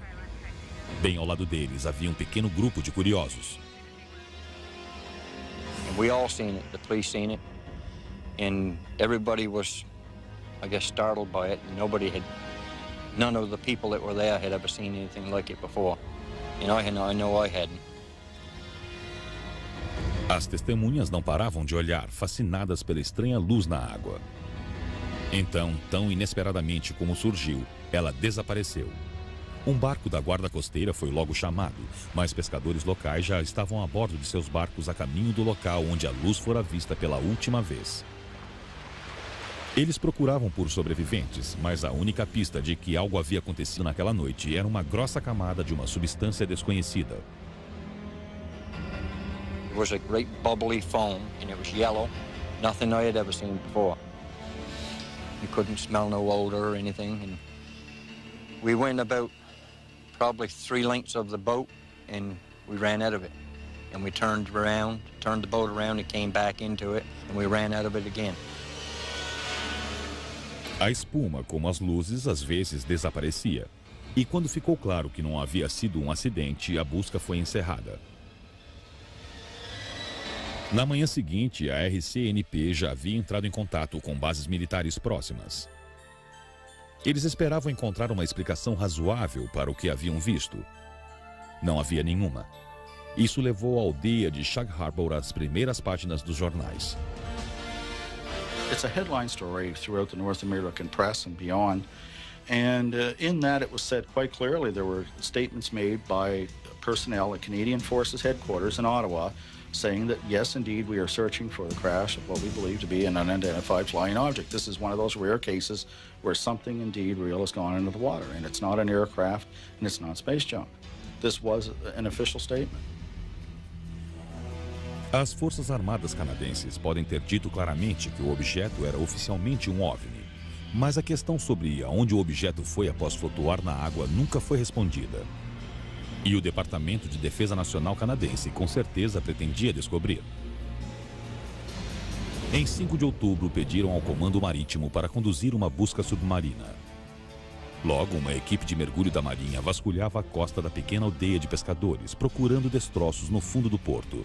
Bem ao lado deles havia um pequeno grupo de curiosos.
And we all seen it, the police seen it, and everybody was, I guess, startled by it. None of the people that were there had ever seen anything like it before. And I know I hadn't.
As testemunhas não paravam de olhar, fascinadas pela estranha luz na água. Então, tão inesperadamente como surgiu, ela desapareceu. Um barco da guarda costeira foi logo chamado, mas pescadores locais já estavam a bordo de seus barcos a caminho do local onde a luz fora vista pela última vez. Eles procuravam por sobreviventes, mas a única pista de que algo havia acontecido naquela noite era uma grossa camada de uma substância desconhecida.
It was a great bubbly foam, and it was yellow. Nothing I had ever seen before. You couldn't smell no odor or anything. And we went about probably 3 lengths of the boat, and we ran out of it. And we turned the boat around, and came back into it, and we ran out of it again.
A espuma, como as luzes, às vezes desaparecia. E quando ficou claro que não havia sido um acidente, a busca foi encerrada. Na manhã seguinte, a RCNP já havia entrado em contato com bases militares próximas. Eles esperavam encontrar uma explicação razoável para o que haviam visto. Não havia nenhuma. Isso levou a aldeia de Shag Harbor às primeiras páginas dos jornais.
It's a headline story throughout the North American press and beyond. And in that it was said quite clearly, there were statements made by personnel at Canadian Forces headquarters in Ottawa saying that, yes, indeed, we are searching for the crash of what we believe to be an unidentified flying object. This is one of those rare cases where something indeed real has gone into the water, and it's not an aircraft and it's not space junk. This was an official statement.
As Forças Armadas canadenses podem ter dito claramente que o objeto era oficialmente um OVNI, mas a questão sobre aonde o objeto foi após flutuar na água nunca foi respondida. E o Departamento de Defesa Nacional canadense com certeza pretendia descobrir. Em 5 de outubro, pediram ao Comando Marítimo para conduzir uma busca submarina. Logo, uma equipe de mergulho da Marinha vasculhava a costa da pequena aldeia de pescadores, procurando destroços no fundo do porto.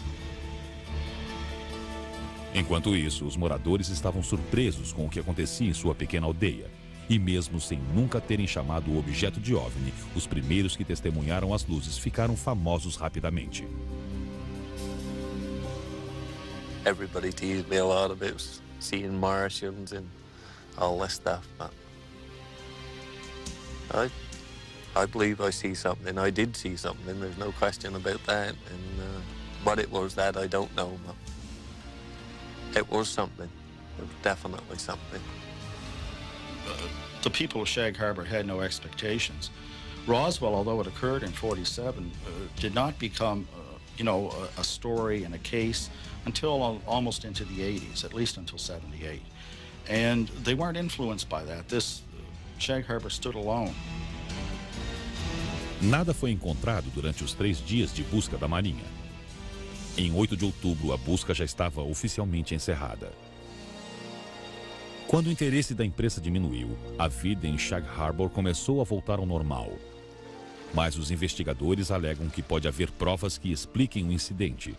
Enquanto isso, os moradores estavam surpresos com o que acontecia em sua pequena aldeia. E mesmo sem nunca terem chamado o objeto de OVNI, os primeiros que testemunharam as luzes ficaram famosos rapidamente.
Everybody teased me a lot about seeing Martians and all this stuff, but I believe I see something. I did see something, there's no question about that. And what it was that I don't know, but it was something. It was definitely something.
The people of Shag Harbor had no expectations. Roswell, although it occurred in '47, did not become, a story and a case until almost into the 80s, at least until '78. And they weren't influenced by that. Shag Harbor stood alone.
Nada foi encontrado durante os 3 dias de busca da Marinha. Em 8 de outubro, a busca já estava oficialmente encerrada. Quando o interesse da imprensa diminuiu, a vida em Shag Harbor começou a voltar ao normal. Mas os investigadores alegam que pode haver provas que expliquem o incidente.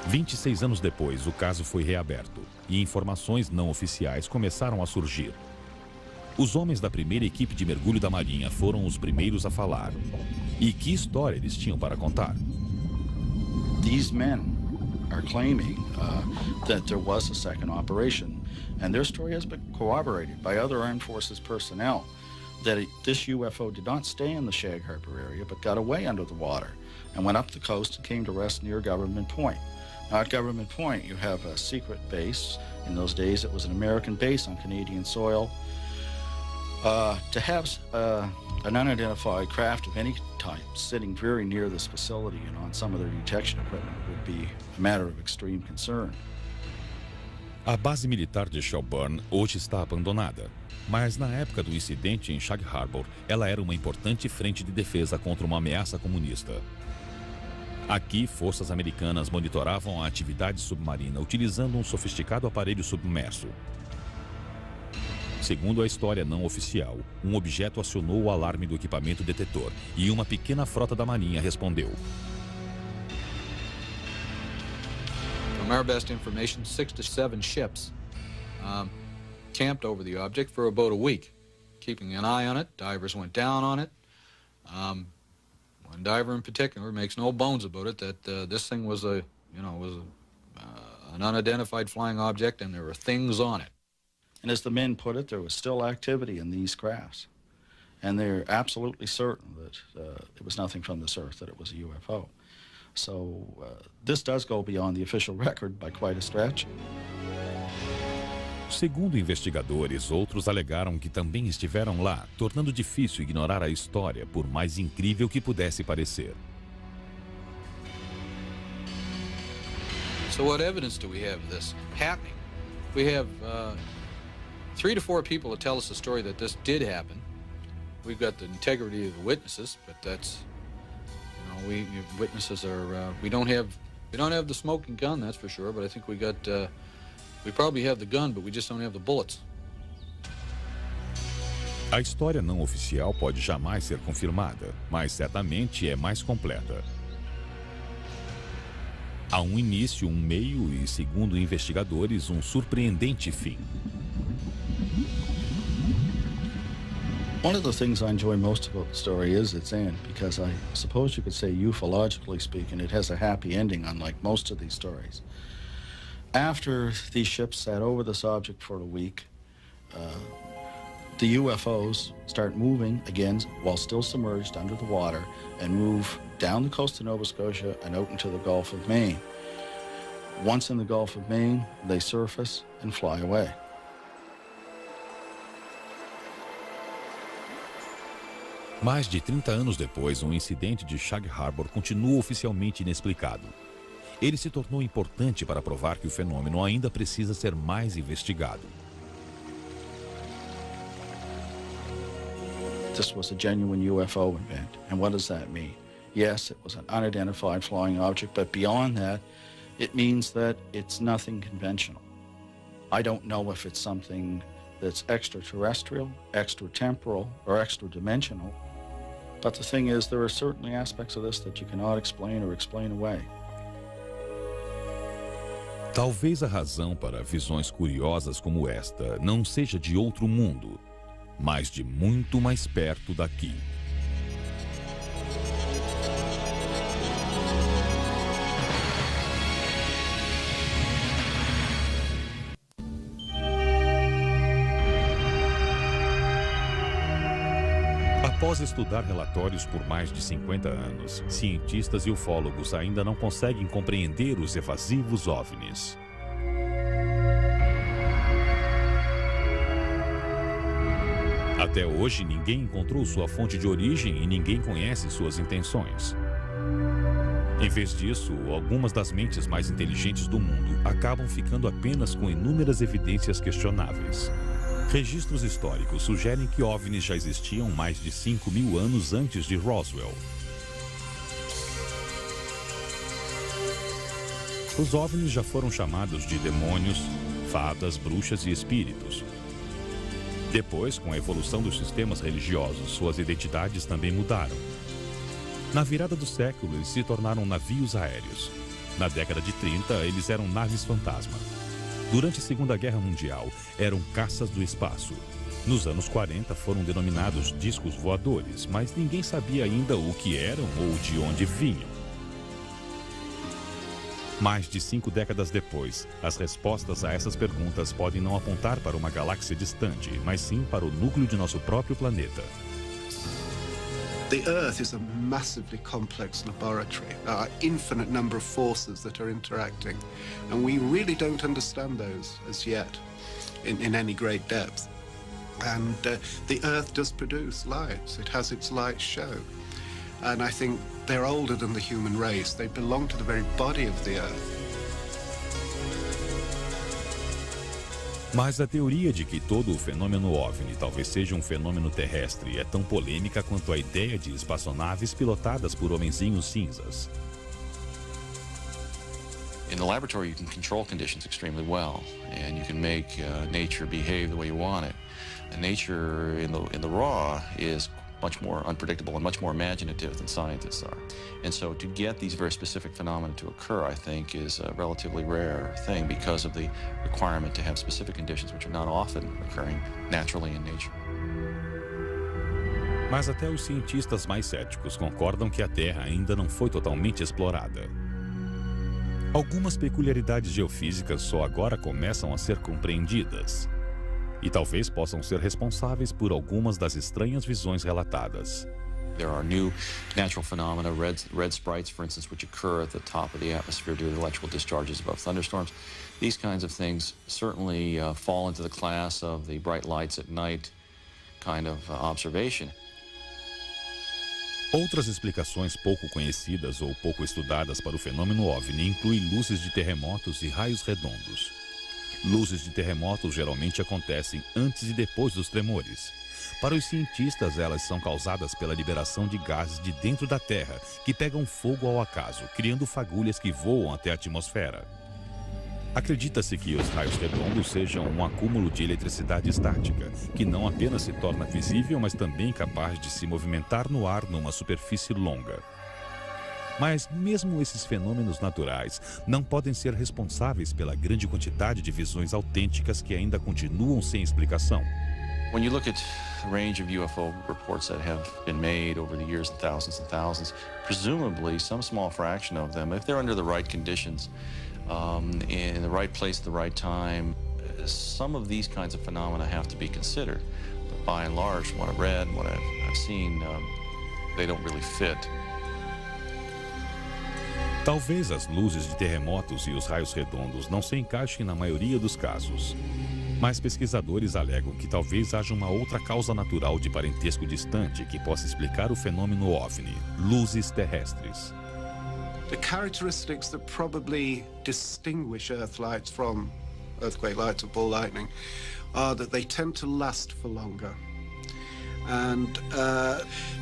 "26 anos depois, o caso foi reaberto e informações não oficiais começaram a surgir. Os homens da primeira equipe de mergulho da Marinha foram os primeiros a falar. E que história eles tinham para contar?
These men are claiming that there was a second operation, and their story has been corroborated by other armed forces personnel, that this UFO did not stay in the Shag Harbor area, but got away under the water and went up the coast and came to rest near Government Point. At Government Point, you have a secret base. In those days, it was an American base on Canadian soil. To have an unidentified craft of any type sitting very near this facility and on some of their detection equipment would be a matter of extreme concern.
A base militar de Shelburne hoje está abandonada, mas na época do incidente em Sag Harbor, ela era uma importante frente de defesa contra uma ameaça comunista. Aqui, forças americanas monitoravam a atividade submarina utilizando um sofisticado aparelho submerso. Segundo a história não oficial, um objeto acionou o alarme do equipamento detetor e uma pequena frota da Marinha respondeu.
From our best information, 6 to 7 ships camped over the object for about a week, keeping an eye on it. Divers went down on it. One diver in particular makes no bones about it that this thing was an unidentified flying object, and there were things on it.
And as the men put it, there was still activity in these crafts. And they're absolutely certain that it was nothing from this Earth, that it was a UFO. So this does go beyond the official record by quite a stretch.
Segundo investigadores, outros alegaram que também estiveram lá, tornando difícil ignorar a história, por mais incrível que pudesse parecer.
So what evidence do we have of this happening? We have 3 to 4 people that tell us the story that this did happen. We've got the integrity of the witnesses, but that's, witnesses are, we don't have the smoking gun, that's for sure, but I think we probably have the gun, but we just don't have the bullets.
A história não oficial pode jamais ser confirmada, mas certamente é mais completa. Há um início, um meio e, segundo investigadores, um surpreendente fim.
One of the things I enjoy most about the story is its end, because I suppose you could say, ufologically speaking, it has a happy ending, unlike most of these stories. After these ships sat over this object for a week, the UFOs start moving again while still submerged under the water and move down the coast of Nova Scotia and out into the Gulf of Maine. Once in the Gulf of Maine, they surface and fly away.
Mais de 30 anos depois, um incidente de Sag Harbor continua oficialmente inexplicado. Ele se tornou importante para provar que o fenômeno ainda precisa ser mais investigado.
This was a genuine UFO event. And what does that mean? Yes, it was an unidentified flying object, but beyond that, it means that it's nothing conventional. I don't know if it's something that's extraterrestrial, extratemporal, or extra-dimensional. But the thing is, there are certainly aspects of this that you cannot explain or explain away.
Talvez a razão para visões curiosas como esta não seja de outro mundo, mas de muito mais perto daqui. Após estudar relatórios por mais de 50 anos, cientistas e ufólogos ainda não conseguem compreender os evasivos OVNIs. Até hoje, ninguém encontrou sua fonte de origem e ninguém conhece suas intenções. Em vez disso, algumas das mentes mais inteligentes do mundo acabam ficando apenas com inúmeras evidências questionáveis. Registros históricos sugerem que OVNIs já existiam mais de 5.000 anos antes de Roswell. Os OVNIs já foram chamados de demônios, fadas, bruxas e espíritos. Depois, com a evolução dos sistemas religiosos, suas identidades também mudaram. Na virada do século, eles se tornaram navios aéreos. Na década de 30, eles eram naves fantasma. Durante a Segunda Guerra Mundial, eram caças do espaço. Nos anos 40, foram denominados discos voadores, mas ninguém sabia ainda o que eram ou de onde vinham. Mais de 5 décadas depois, as respostas a essas perguntas podem não apontar para uma galáxia distante, mas sim para o núcleo de nosso próprio planeta.
The Earth is a massively complex laboratory. There are infinite number of forces that are interacting, and we really don't understand those as yet in any great depth. And the Earth does produce lights. It has its light show. And I think they're older than the human race. They belong to the very body of the Earth.
Mas a teoria de que todo o fenômeno OVNI talvez seja um fenômeno terrestre é tão polêmica quanto a ideia de espaçonaves pilotadas por homenzinhos cinzas.
In the laboratory, you can control conditions extremely well, and you can make nature behave the way you want it. And nature in the raw is much more unpredictable and much more imaginative than scientists are. And so to get these very specific phenomena to occur, I think, is a relatively rare thing because of the requirement to have specific conditions which are not often occurring naturally in nature.
Mas até os cientistas mais céticos concordam que a Terra ainda não foi totalmente explorada. Algumas peculiaridades geofísicas só agora começam a ser compreendidas. E talvez possam ser responsáveis por algumas das estranhas visões relatadas.
There are new natural phenomena, red sprites, for instance, which occur at the top of the atmosphere due to electrical discharges above thunderstorms. These kinds of things certainly fall into the class of the bright lights at night kind of observation.
Outras explicações pouco conhecidas ou pouco estudadas para o fenômeno OVNI incluem luzes de terremotos e raios redondos. Luzes de terremotos geralmente acontecem antes e depois dos tremores. Para os cientistas, elas são causadas pela liberação de gases de dentro da Terra, que pegam fogo ao acaso, criando fagulhas que voam até a atmosfera. Acredita-se que os raios redondos sejam um acúmulo de eletricidade estática, que não apenas se torna visível, mas também capaz de se movimentar no ar numa superfície longa. Mas mesmo esses fenômenos naturais não podem ser responsáveis pela grande quantidade de visões autênticas que ainda continuam sem explicação.
When you look at the range of UFO reports that have been made over the years, and thousands, presumably some small fraction of them, if they're under the right conditions, in the right place at the right time, some of these kinds of phenomena have to be considered. But by and large, what I've read, what I've seen, they don't really fit.
Talvez as luzes de terremotos e os raios redondos não se encaixem na maioria dos casos. Mas pesquisadores alegam que talvez haja uma outra causa natural de parentesco distante que possa explicar o fenômeno OVNI, luzes terrestres.
The characteristics that probably distinguish Earth lights from earthquake lights or ball lightning are that they tend to last for longer. And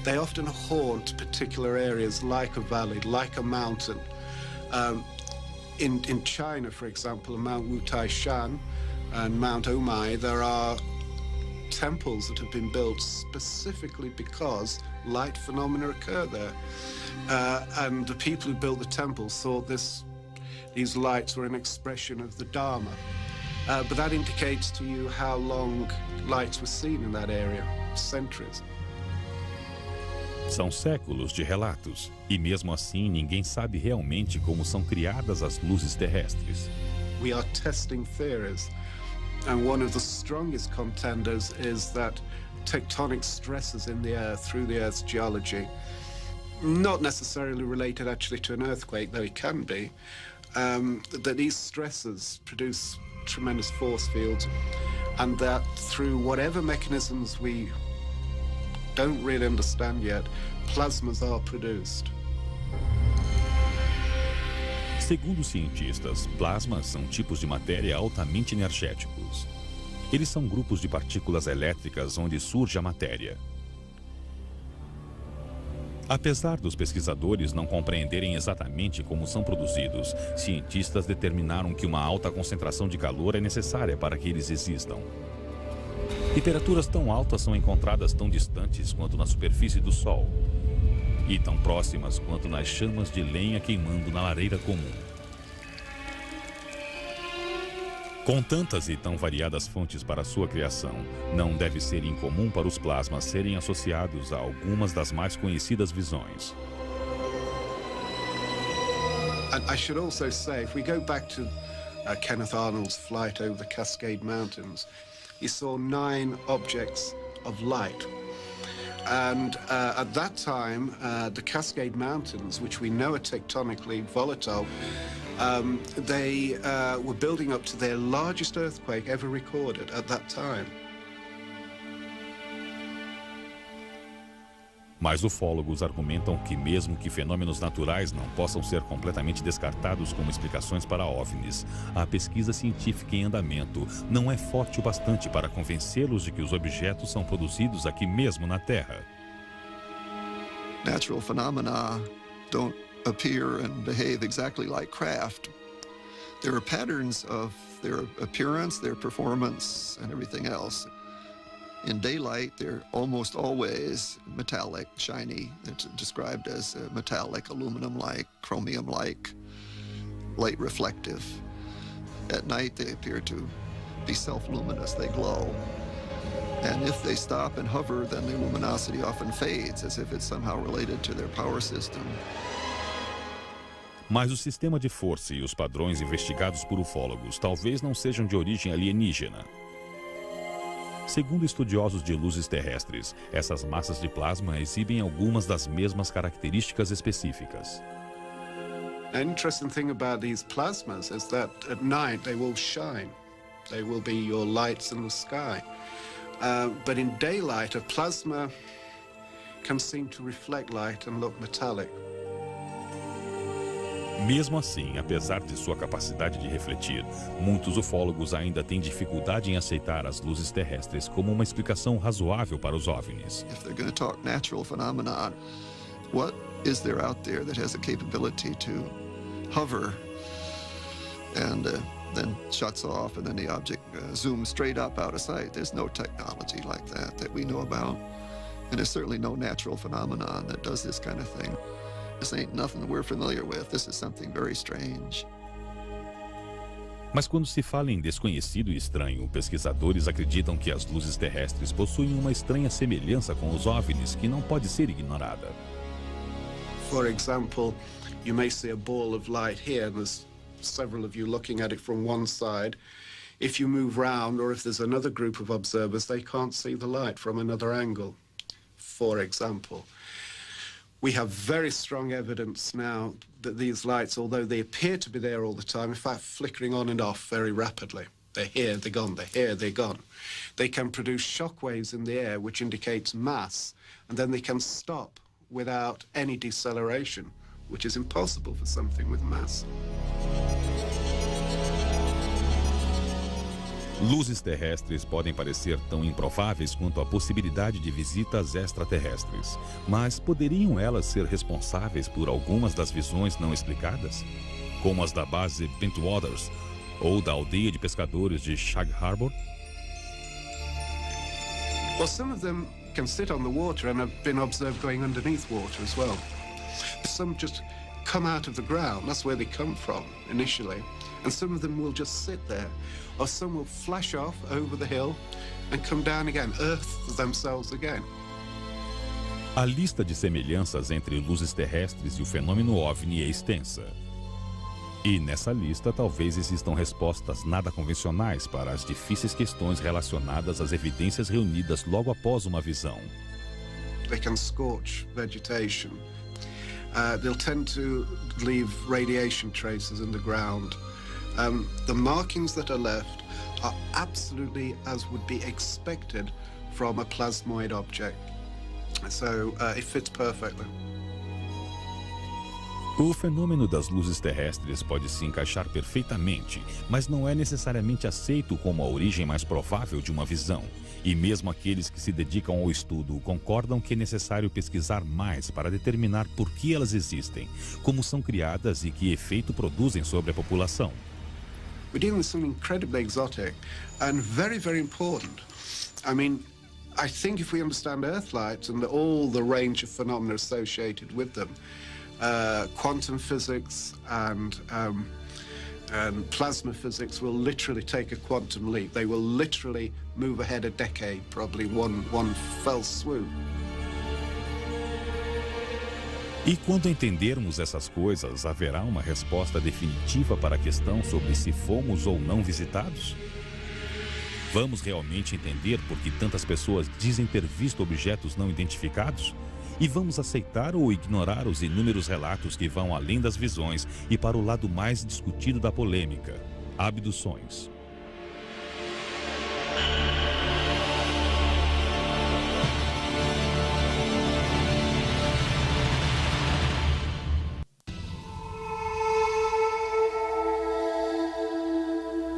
they often haunt particular areas like a valley, like a mountain. In China, for example, Mount Wutai-Shan and Mount Omai, there are temples that have been built specifically because light phenomena occur there. And the people who built the temples thought these lights were an expression of the Dharma. But that indicates to you how long lights were seen in that area. Centuries.
São séculos de relatos, e mesmo assim ninguém sabe realmente como são criadas as luzes terrestres.
We are testing theories, and one of the strongest contenders is that tectonic stresses in the Earth through the Earth's geology, not necessarily related actually to an earthquake, though it can be, that these stresses produce tremendous force fields, and that through whatever mechanisms we don't really understand yet, plasmas are produced.
Segundo cientistas, plasmas são tipos de matéria altamente energéticos. Eles são grupos de partículas elétricas onde surge a matéria. Apesar dos pesquisadores não compreenderem exatamente como são produzidos, cientistas determinaram que uma alta concentração de calor é necessária para que eles existam. Temperaturas tão altas são encontradas tão distantes quanto na superfície do Sol e tão próximas quanto nas chamas de lenha queimando na lareira comum. Com tantas e tão variadas fontes para sua criação, não deve ser incomum para os plasmas serem associados a algumas das mais conhecidas visões.
And I should also say, if we go back to Kenneth Arnold's flight over the Cascade Mountains, he saw 9 objects of light. And at that time, the Cascade Mountains, which we know are tectonically volatile, they were building up to their largest earthquake ever recorded at that time.
Mas ufólogos argumentam que mesmo que fenômenos naturais não possam ser completamente descartados como explicações para OVNIs, a pesquisa científica em andamento não é forte o bastante para convencê-los de que os objetos são produzidos aqui mesmo na Terra.
Natural phenomena don't appear and behave exactly like craft. There are patterns of their appearance, their performance, and everything else. In daylight, they're almost always metallic, shiny. It's described as metallic, aluminum-like, chromium-like, light reflective. At night, they appear to be self-luminous. They glow. And if they stop and hover, then the luminosity often fades, as if it's somehow related to their power system.
Mas o sistema de força e os padrões investigados por ufólogos talvez não sejam de origem alienígena. Segundo estudiosos de luzes terrestres, essas massas de plasma exibem algumas das mesmas características específicas.
An interesting thing about these plasmas is that at night they will shine. They will be your lights in the sky. But in daylight, a plasma can seem to reflect light and look metallic.
Mesmo assim, apesar de sua capacidade de refletir, muitos ufólogos ainda têm dificuldade em aceitar as luzes terrestres como uma explicação razoável para os OVNIs.
If they're going to talk natural phenomena, what is there out there that has a capability to hover and then shuts off and then the object zooms straight up out of sight? There's no technology like that we know about. And there's certainly no natural phenomenon that does this kind of thing. This ain't nothing we're familiar with. This is something very strange.
Mas quando se fala em desconhecido e estranho, pesquisadores acreditam que as luzes terrestres possuem uma estranha semelhança com os OVNIs que não pode ser ignorada.
For example, you may see a ball of light here, and there's several of you looking at it from one side. If you move round, or if there's another group of observers, they can't see the light from another angle, for example. We have very strong evidence now that these lights, although they appear to be there all the time, in fact, flickering on and off very rapidly. They're here, they're gone, they're here, they're gone. They can produce shock waves in the air, which indicates mass, and then they can stop without any deceleration, which is impossible for something with mass.
Luzes terrestres podem parecer tão improváveis quanto a possibilidade de visitas extraterrestres, mas poderiam elas ser responsáveis por algumas das visões não explicadas? Como as da base Bentwaters ou da aldeia de pescadores de Shag Harbor?
Well, some of them can sit on the water and have been observed going underneath water as well. Some just come out of the ground, that's where they come from initially, and some of them will just sit there, or some will flash off over the hill and come down again, earth themselves again.
A lista de semelhanças entre luzes terrestres e o fenômeno OVNI é extensa. E nessa lista talvez existam respostas nada convencionais para as difíceis questões relacionadas às evidências reunidas logo após uma visão.
They can scorch vegetation. They'll tend to leave radiation traces in the ground. The markings that are left are absolutely as would be expected from a plasmoid object. So it fits perfectly.
O fenômeno das luzes terrestres pode se encaixar perfeitamente, mas não é necessariamente aceito como a origem mais provável de uma visão. E mesmo aqueles que se dedicam ao estudo concordam que é necessário pesquisar mais para determinar por que elas existem, como são criadas e que efeito produzem sobre a população.
We're dealing with something incredibly exotic and very, very important. I mean, I think if we understand Earthlight and all the range of phenomena associated with them, quantum physics and plasma physics will literally take a quantum leap. They will literally move ahead a decade, probably one fell swoop.
E quando entendermos essas coisas, haverá uma resposta definitiva para a questão sobre se fomos ou não visitados? Vamos realmente entender por que tantas pessoas dizem ter visto objetos não identificados? E vamos aceitar ou ignorar os inúmeros relatos que vão além das visões e para o lado mais discutido da polêmica: abduções.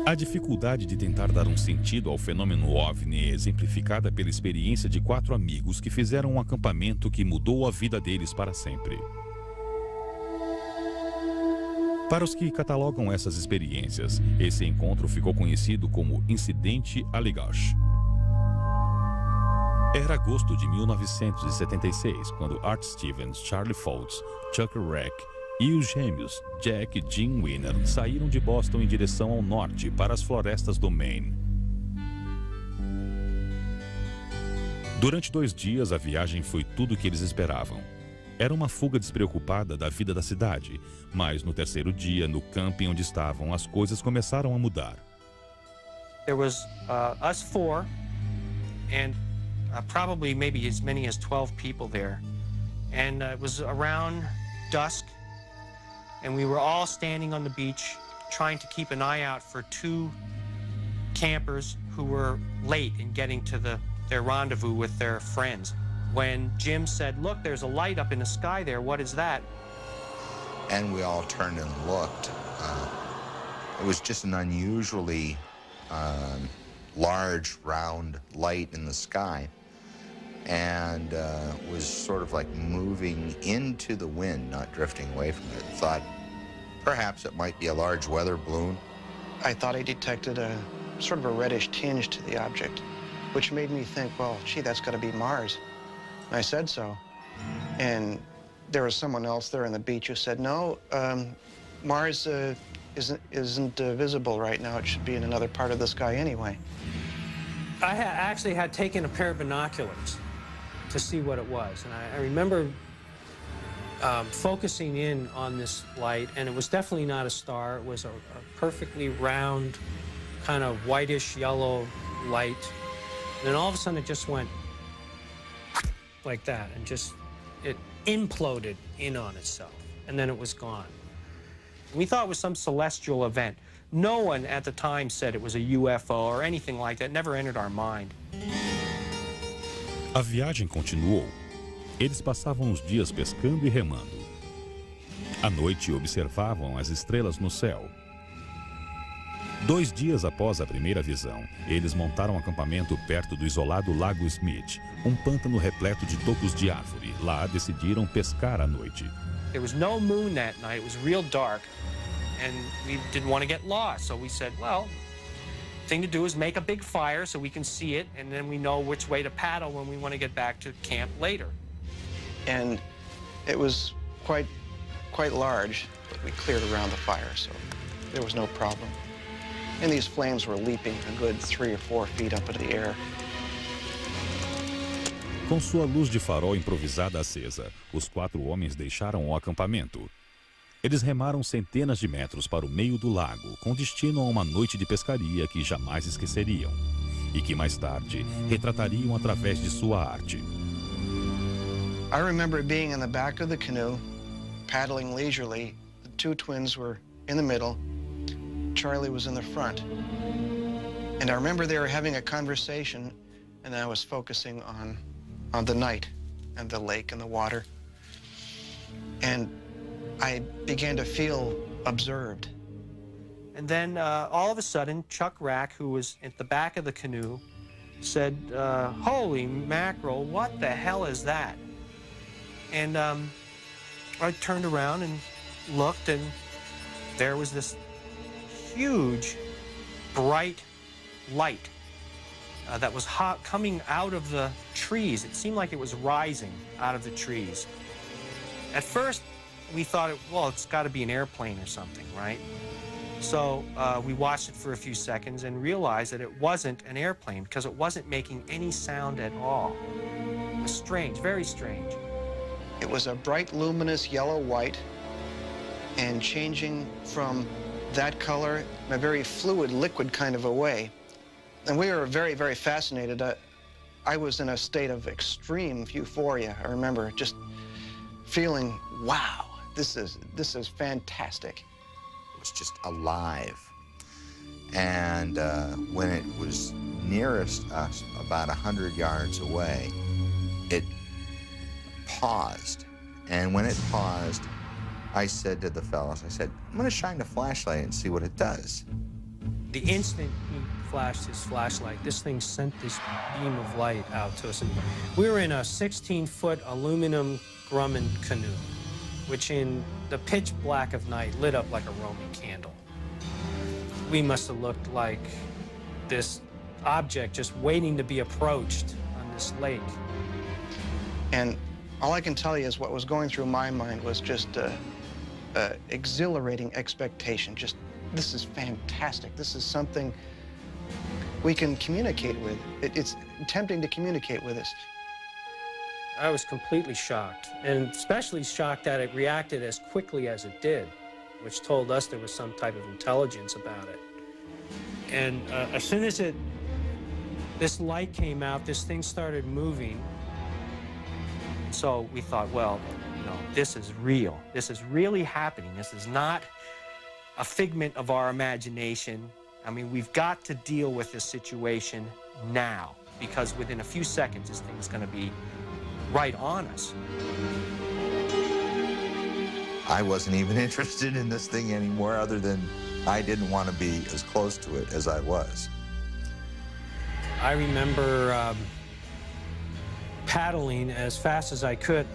A dificuldade de tentar dar um sentido ao fenômeno OVNI é exemplificada pela experiência de 4 amigos que fizeram um acampamento que mudou a vida deles para sempre. Para os que catalogam essas experiências, esse encontro ficou conhecido como Incidente Allagash. Era agosto de 1976, quando Art Stevens, Charlie Foltz, Chuck Reck e os gêmeos Jack e Jim Winner saíram de Boston em direção ao norte para as florestas do Maine. Durante 2 dias, a viagem foi tudo o que eles esperavam. Era uma fuga despreocupada da vida da cidade, mas no 3º dia, no camping onde estavam, as coisas começaram a mudar.
There was us 4 and probably maybe as many as 12 people there. And it was around dusk. And we were all standing on the beach trying to keep an eye out for 2 campers who were late in getting to their rendezvous with their friends. When Jim said, "Look, there's a light up in the sky there. What is that?"
And we all turned and looked. It was just an unusually large, round light in the sky, and was sort of like moving into the wind, not drifting away from it. Thought perhaps it might be a large weather balloon.
I thought I detected a sort of a reddish tinge to the object, which made me think, well, gee, that's got to be Mars. And I said so. And there was someone else there on the beach who said, no, Mars isn't visible right now. It should be in another part of the sky anyway.
I actually had taken a pair of binoculars to see what it was. And I remember focusing in on this light, and it was definitely not a star. It was a perfectly round, kind of whitish yellow light. And then all of a sudden it just went like that, and just, it imploded in on itself, and then it was gone. We thought it was some celestial event. No one at the time said it was a UFO or anything like that. It never entered our mind.
A viagem continuou. Eles passavam os dias pescando e remando. À noite observavam as estrelas no céu. 2 dias após a primeira visão, eles montaram um acampamento perto do isolado Lago Smith, um pântano repleto de tocos de árvore. Lá decidiram pescar à noite.
There was no moon that night. It was real dark, and we didn't want to get lost. So we said, well, the thing to do is make a big fire so we can see it, and then we know which way to paddle when we want to get back to camp later.
And it was quite large, but we cleared around the fire, so there was no problem. And these flames were leaping a good 3 or 4 feet up into the air.
Com sua luz de farol improvisada acesa, os 4 homens deixaram o acampamento. Eles remaram centenas de metros para o meio do lago, com destino a uma noite de pescaria que jamais esqueceriam e que mais tarde retratariam através de sua arte.
I remember being in the back of the canoe, paddling leisurely. The 2 twins were in the middle. Charlie was in the front. And I remember they were having a conversation, and I was focusing on the night and the lake and the water. And I began to feel observed.
And then all of a sudden, Chuck Rack, who was at the back of the canoe, said, holy mackerel, what the hell is that? And I turned around and looked, and there was this huge, bright light that was coming out of the trees. It seemed like it was rising out of the trees. At first, we thought, well, it's got to be an airplane or something, right? So we watched it for a few seconds and realized that it wasn't an airplane because it wasn't making any sound at all. It was strange, very strange.
It was a bright, luminous yellow-white, and changing from that color in a very fluid, liquid kind of a way And we were very, very fascinated. I was in a state of extreme euphoria. I remember just feeling, wow, this is fantastic.
It was just alive. And when it was nearest us, about 100 yards away, it paused. And when it paused, I said to the fellows, I said, I'm going to shine the flashlight and see what it does.
The instant he flashed his flashlight, this thing sent this beam of light out to us. And we were in a 16-foot aluminum Grumman canoe, which in the pitch black of night lit up like a Roman candle. We must have looked like this object just waiting to be approached on this lake.
And all I can tell you is what was going through my mind was just exhilarating expectation. Just, this is fantastic. This is something we can communicate with. It's tempting to communicate with us.
I was completely shocked, and especially shocked that it reacted as quickly as it did, which told us there was some type of intelligence about it. And as soon as this light came out, this thing started moving. So we thought, well, you know, this is real. This is really happening. This is not a figment of our imagination. I mean, we've got to deal with this situation now, because within a few seconds, this thing's going to be right on us.
I wasn't even interested in this thing anymore, other than I didn't want to be as close to it as I was.
I remember paddling as fast as I could,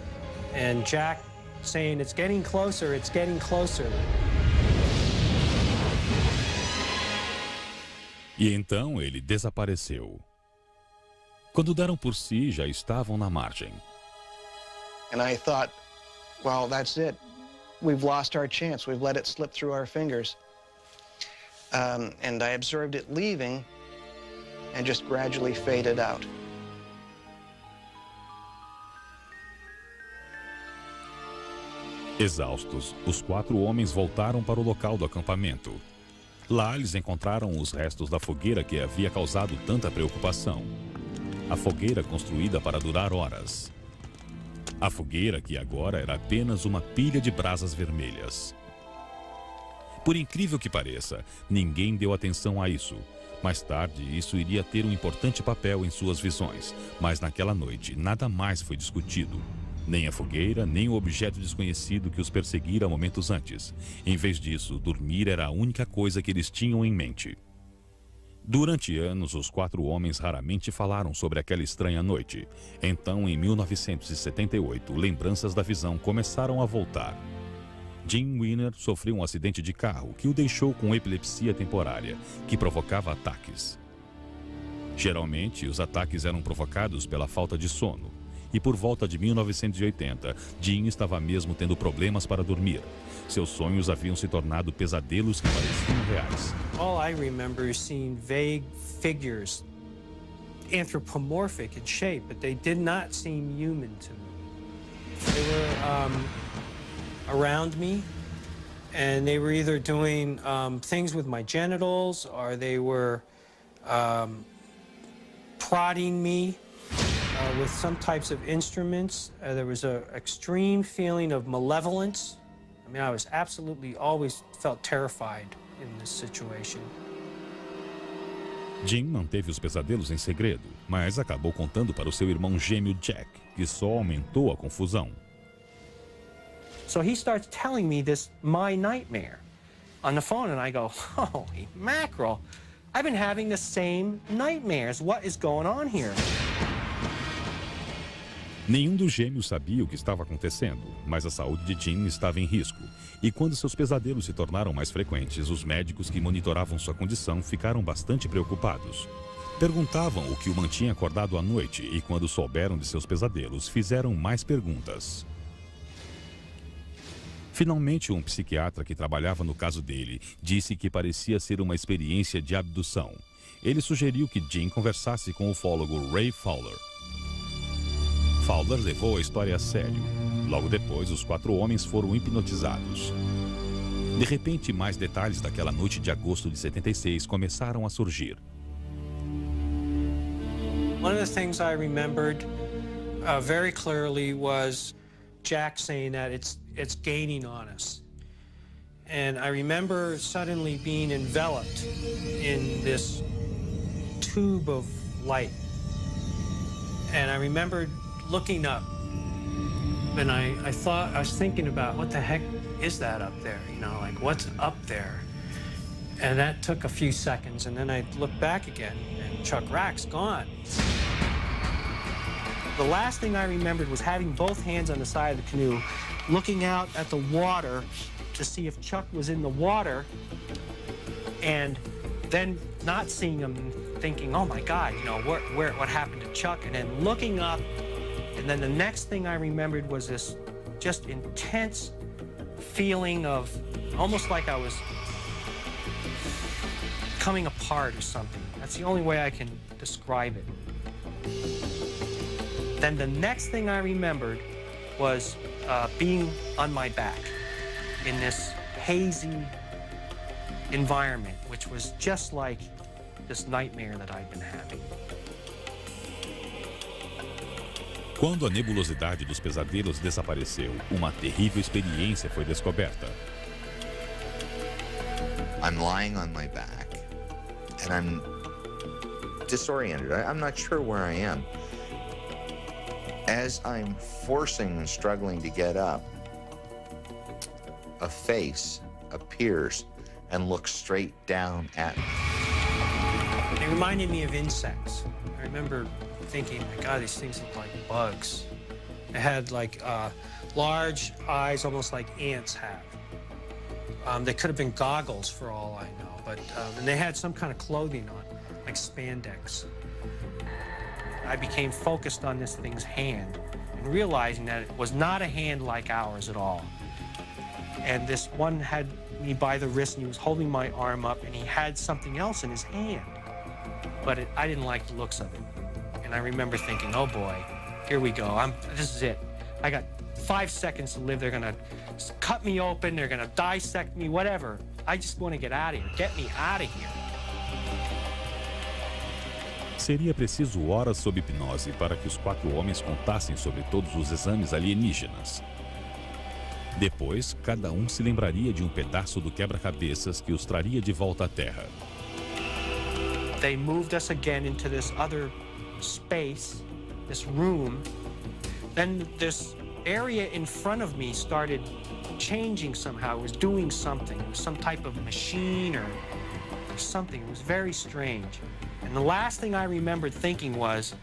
and Jack saying, it's getting closer, it's getting closer.
E então ele desapareceu. Quando deram por si, já estavam na margem.
And I thought, well, that's it. We've lost our chance. We've let it slip through our fingers. And I observed it leaving and just gradually faded out.
Exaustos, os 4 homens voltaram para o local do acampamento. Lá eles encontraram os restos da fogueira que havia causado tanta preocupação. A fogueira construída para durar horas. A fogueira que agora era apenas uma pilha de brasas vermelhas. Por incrível que pareça, ninguém deu atenção a isso. Mais tarde, isso iria ter um importante papel em suas visões, mas naquela noite nada mais foi discutido. Nem a fogueira, nem o objeto desconhecido que os perseguira momentos antes. Em vez disso, dormir era a única coisa que eles tinham em mente. Durante anos, os 4 homens raramente falaram sobre aquela estranha noite. Então, em 1978, lembranças da visão começaram a voltar. Jim Wiener sofreu um acidente de carro que o deixou com epilepsia temporária, que provocava ataques. Geralmente, os ataques eram provocados pela falta de sono. E por volta de 1980, Jim estava mesmo tendo problemas para dormir. Seus sonhos haviam se tornado pesadelos que pareciam reais.
All I remember is seeing vague figures, anthropomorphic in shape, but they did not seem human to me. They were around me, and they were either doing things with my genitals, or they were prodding me with some types of instruments. There was an extreme feeling of malevolence. I mean, I was absolutely always felt terrified in this situation.
Jim manteve os pesadelos em segredo, mas acabou contando para o seu irmão gêmeo Jack, que só aumentou a confusão.
So he starts telling me this, my nightmare, on the phone, and I go, holy mackerel, I've been having the same nightmares. What is going on here?
Nenhum dos gêmeos sabia o que estava acontecendo, mas a saúde de Jim estava em risco. E quando seus pesadelos se tornaram mais frequentes, os médicos que monitoravam sua condição ficaram bastante preocupados. Perguntavam o que o mantinha acordado à noite e, quando souberam de seus pesadelos, fizeram mais perguntas. Finalmente, um psiquiatra que trabalhava no caso dele disse que parecia ser uma experiência de abdução. Ele sugeriu que Jim conversasse com o ufólogo Ray Fowler. Fowler levou a história a sério. Logo depois, os 4 homens foram hipnotizados. De repente, mais detalhes daquela noite de agosto de 76 começaram a surgir.
One of the things I remembered very clearly was Jack saying that it's gaining on us. And I remember suddenly being enveloped in this tube of light. And I remembered looking up, and I was thinking about, what the heck is that up there? You know, like, what's up there? And that took a few seconds, and then I looked back again, and Chuck Rack's gone. The last thing I remembered was having both hands on the side of the canoe, looking out at the water to see if Chuck was in the water, and then not seeing him, thinking, oh my God, you know, what happened to Chuck? And then looking up, and then the next thing I remembered was this just intense feeling of almost like I was coming apart or something. That's the only way I can describe it. Then the next thing I remembered was being on my back in this hazy environment, which was just like this nightmare that I'd been having.
Quando a nebulosidade dos pesadelos desapareceu, uma terrível experiência foi descoberta.
I'm lying on my back, and I'm disoriented. I'm not sure where I am. As I'm forcing and struggling to get up, a face appears and looks straight down at me.
It reminded me of insects. I remember thinking, my God, these things look like bugs. It had like large eyes, almost like ants have. They could have been goggles for all I know, but and they had some kind of clothing on, like spandex. I became focused on this thing's hand and realizing that it was not a hand like ours at all. And this one had me by the wrist, and he was holding my arm up, and he had something else in his hand. But I didn't like the looks of it. And I remember thinking, oh boy, here we go. This is it. I got 5 seconds to live. They're gonna cut me open, they're gonna dissect me, whatever. I just want to get out of here. Get me out of here.
Seria preciso horas sob hipnose para que os 4 homens contassem sobre todos os exames alienígenas. Depois, cada um se lembraria de um pedaço do quebra-cabeças que os traria de volta à Terra.
They moved us again into this other space, this room. Then this area in front of me started changing somehow. It was doing something. It was some type of machine or something. It was very strange. And the last thing I remembered thinking was,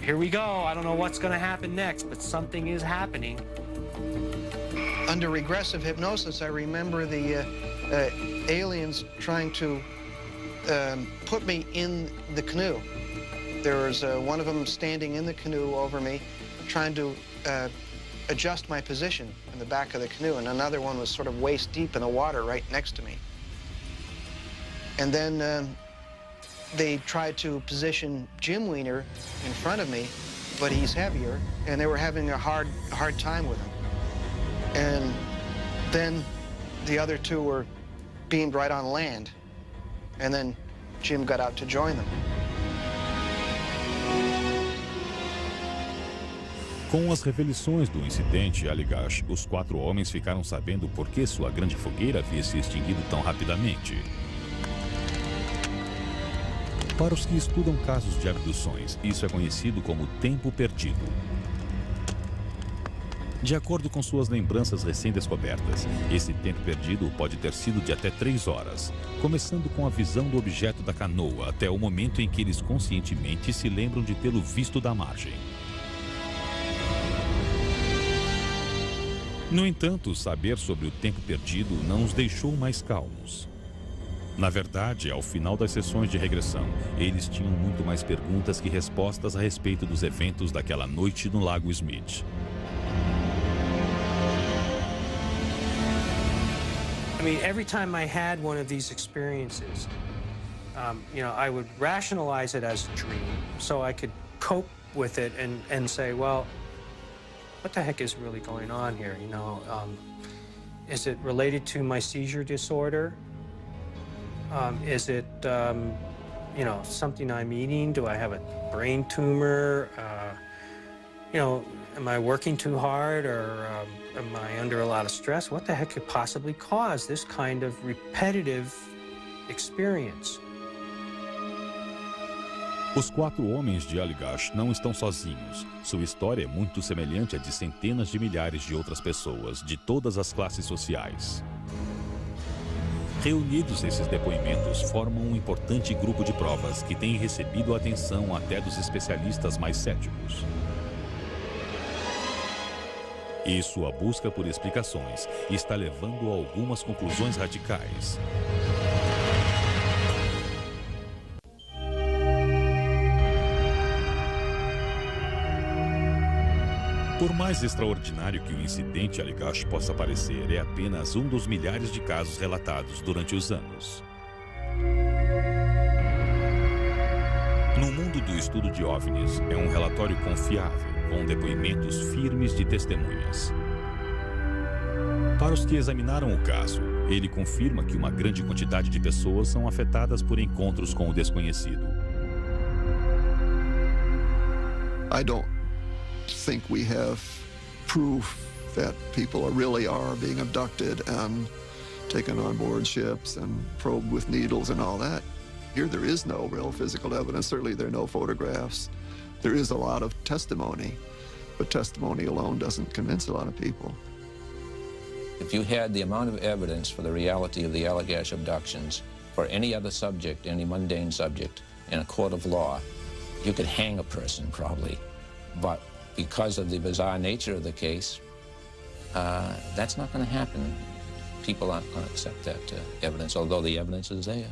here we go. I don't know what's going to happen next, but something is happening.
Under regressive hypnosis, I remember the aliens trying to put me in the canoe. There was one of them standing in the canoe over me, trying to adjust my position in the back of the canoe, and another one was sort of waist deep in the water right next to me. And then they tried to position Jim Wiener in front of me, but he's heavier, and they were having a hard time with him. And then the other two were beamed right on land, and then Jim got out to join them.
Com as revelações do incidente, Aligash, os 4 homens ficaram sabendo por que sua grande fogueira havia se extinguido tão rapidamente. Para os que estudam casos de abduções, isso é conhecido como tempo perdido. De acordo com suas lembranças recém-descobertas, esse tempo perdido pode ter sido de até 3 horas, começando com a visão do objeto da canoa até o momento em que eles conscientemente se lembram de tê-lo visto da margem. No entanto, saber sobre o tempo perdido não os deixou mais calmos. Na verdade, ao final das sessões de regressão, eles tinham muito mais perguntas que respostas a respeito dos eventos daquela noite no Lago Smith.
I mean, every time I had one of these experiences, you know, I would rationalize it as a dream so I could cope with it and say, well, what the heck is really going on here? You know, is it related to my seizure disorder? Is it you know, something I'm eating? Do I have a brain tumor? You know, am I working too hard, or am I under a lot of stress? What the heck could possibly cause this kind of repetitive experience?
Os 4 homens de Allagash não estão sozinhos. Sua história é muito semelhante à de centenas de milhares de outras pessoas, de todas as classes sociais. Reunidos, esses depoimentos formam um importante grupo de provas que tem recebido a atenção até dos especialistas mais céticos. E sua busca por explicações está levando a algumas conclusões radicais. Por mais extraordinário que o incidente Allagash possa parecer, é apenas um dos milhares de casos relatados durante os anos. No mundo do estudo de OVNIs, é um relatório confiável, com depoimentos firmes de testemunhas. Para os que examinaram o caso, ele confirma que uma grande quantidade de pessoas são afetadas por encontros com o desconhecido.
I don't think we have proof that people really are being abducted and taken on board ships and probed with needles and all that. Here there is no real physical evidence. Certainly there are no photographs. There is a lot of testimony, but testimony alone doesn't convince a lot of people.
If you had the amount of evidence for the reality of the Allagash abductions for any other subject, any mundane subject, in a court of law, you could hang a person probably. But because of the bizarre nature of the case, that's not going to happen. People aren't going to accept that evidence, although the evidence is there.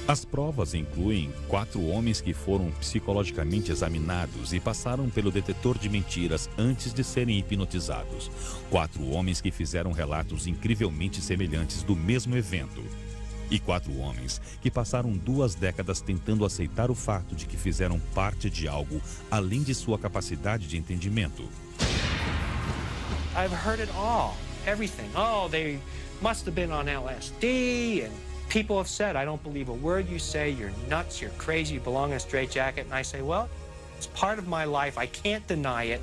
As provas incluem 4 homens que foram psicologicamente examinados e passaram pelo detetor de mentiras antes de serem hipnotizados. 4 homens que fizeram relatos incrivelmente semelhantes do mesmo evento. E 4 homens que passaram 2 décadas tentando aceitar o fato de que fizeram parte de algo além de sua capacidade de entendimento.
I've heard it all, everything. Oh, they must have been on LSD, and people have said, I don't believe a word you say, you're nuts, you're crazy, you belong in a straitjacket. And I say, well, it's part of my life, I can't deny it.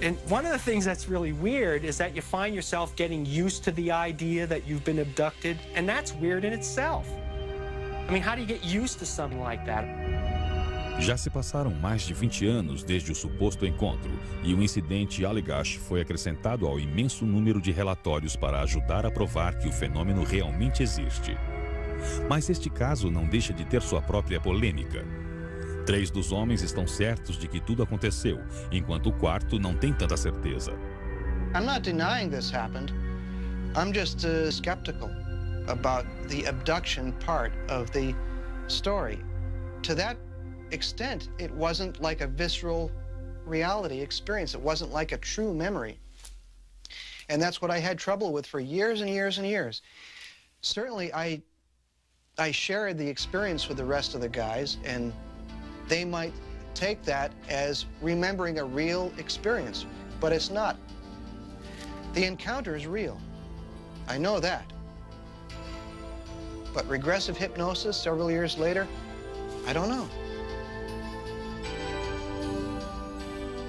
And one of the things that's really weird is that you find yourself getting used to the idea that you've been abducted, and that's weird in itself. I mean, how do you get used to something like that?
Já se passaram mais de 20 anos desde o suposto encontro, e o incidente Allagash foi acrescentado ao imenso número de relatórios para ajudar a provar que o fenômeno realmente existe. Mas este caso não deixa de ter sua própria polêmica. 3 dos homens estão certos de que tudo aconteceu, enquanto o 4º não tem tanta certeza.
I'm not denying this happened. I'm just skeptical about the abduction part of the story. To that extent, it wasn't like a visceral reality experience. It wasn't like a true memory. And that's what I had trouble with for years and years and years. Certainly, I shared the experience with the rest of the guys, and they might take that as remembering a real experience, but it's not. The encounter is real. I know that. But regressive hypnosis several years later, I don't know.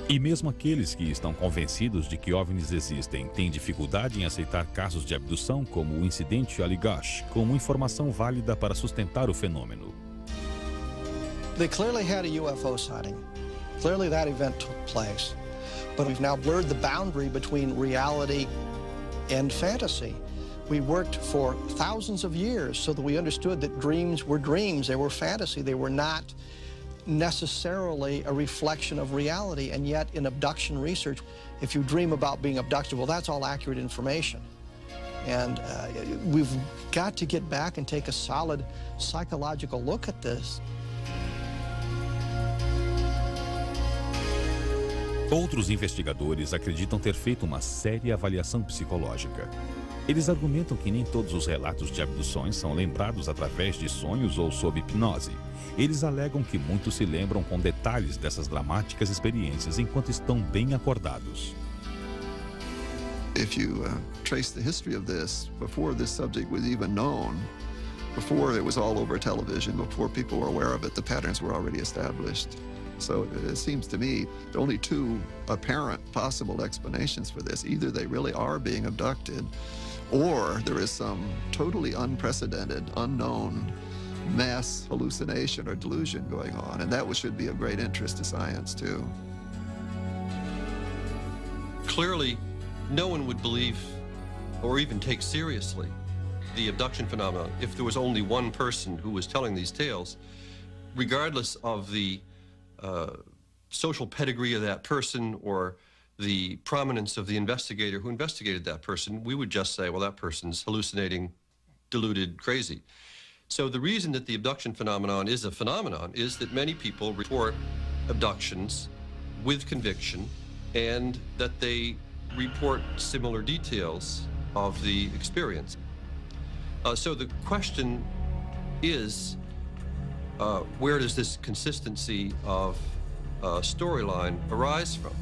E mesmo aqueles que estão convencidos de que OVNIs existem têm dificuldade em aceitar casos de abdução como o incidente Allagash como informação válida para sustentar o fenômeno.
They clearly had a UFO sighting. Clearly that event took place. But we've now blurred the boundary between reality and fantasy. We worked for thousands of years so that we understood that dreams were dreams. They were fantasy. They were not necessarily a reflection of reality. And yet in abduction research, if you dream about being abducted, well, that's all accurate information. And we've got to get back and take a solid psychological look at this.
Outros investigadores acreditam ter feito uma séria avaliação psicológica. Eles argumentam que nem todos os relatos de abduções são lembrados através de sonhos ou sob hipnose. Eles alegam que muitos se lembram com detalhes dessas dramáticas experiências enquanto estão bem acordados.
If you trace the history of this, before this subject was even known, Before it was all over television, before people were aware of it, the patterns were already established. So it seems to me there are only two apparent possible explanations for this. Either they really are being abducted, or there is some totally unprecedented, unknown mass hallucination or delusion going on, and that should be of great interest to science too.
Clearly, no one would believe or even take seriously the abduction phenomenon if there was only one person who was telling these tales, regardless of the social pedigree of that person or the prominence of the investigator who investigated that person. We would just say, well, that person's hallucinating, deluded, crazy. So the reason that the abduction phenomenon is a phenomenon is that many people report abductions with conviction, and that they report similar details of the experience. So the question is, where does this consistency of storyline arise from?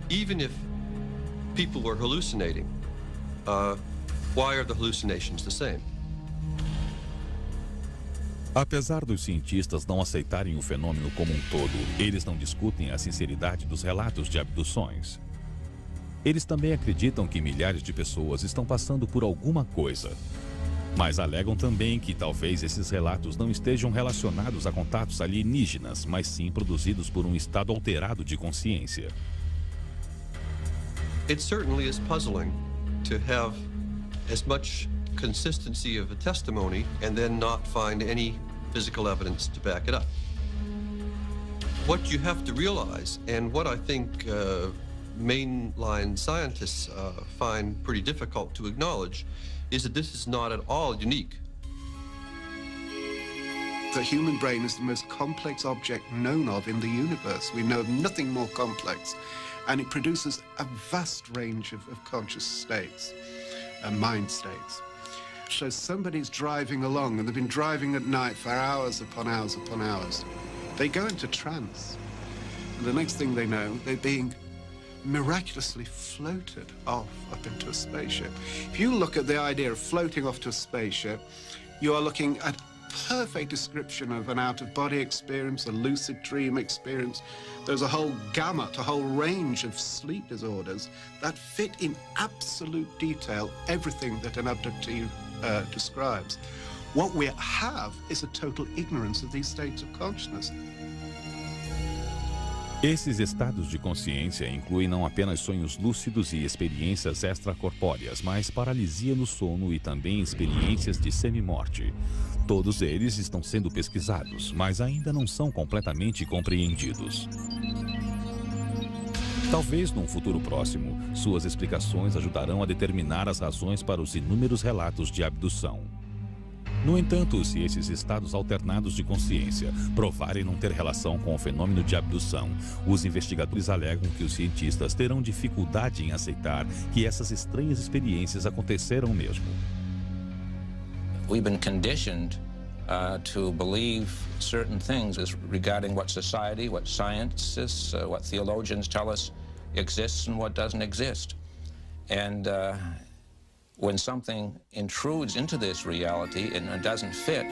Even if people were hallucinating, why are the hallucinations the same?
Apesar dos cientistas não aceitarem o fenômeno como um todo, eles não discutem a sinceridade dos relatos de abduções. Eles também acreditam que milhares de pessoas estão passando por alguma coisa. Mas alegam também que talvez esses relatos não estejam relacionados a contatos alienígenas, mas sim produzidos por um estado alterado de consciência.
It certainly is puzzling to have as much consistency of a testimony and then not find any physical evidence to back it up. What you have to realize, and what I think mainline scientists find pretty difficult to acknowledge, is that this is not at all unique.
The human brain is the most complex object known of in the universe. We know of nothing more complex, and it produces a vast range of conscious states and mind states. So somebody's driving along, and they've been driving at night for hours upon hours upon hours. They go into trance, and the next thing they know, they're being miraculously floated off up into a spaceship. If you look at the idea of floating off to a spaceship, you are looking at perfect description of an out-of-body experience, a lucid dream experience. There's a whole gamut, a whole range of sleep disorders that fit in absolute detail everything that an abductee describes. What we have is a total ignorance of these states of consciousness.
Esses estados de consciência incluem não apenas sonhos lúcidos e experiências extracorpóreas, mas paralisia no sono e também experiências de semi-morte. Todos eles estão sendo pesquisados, mas ainda não são completamente compreendidos. Talvez num futuro próximo, suas explicações ajudarão a determinar as razões para os inúmeros relatos de abdução. No entanto, se esses estados alternados de consciência provarem não ter relação com o fenômeno de abdução, os investigadores alegam que os cientistas terão dificuldade em aceitar que essas estranhas experiências aconteceram mesmo.
We've been conditioned to believe certain things regarding what society, what scientists, what theologians tell us exists and what doesn't exist. And when something intrudes into this reality and it doesn't fit,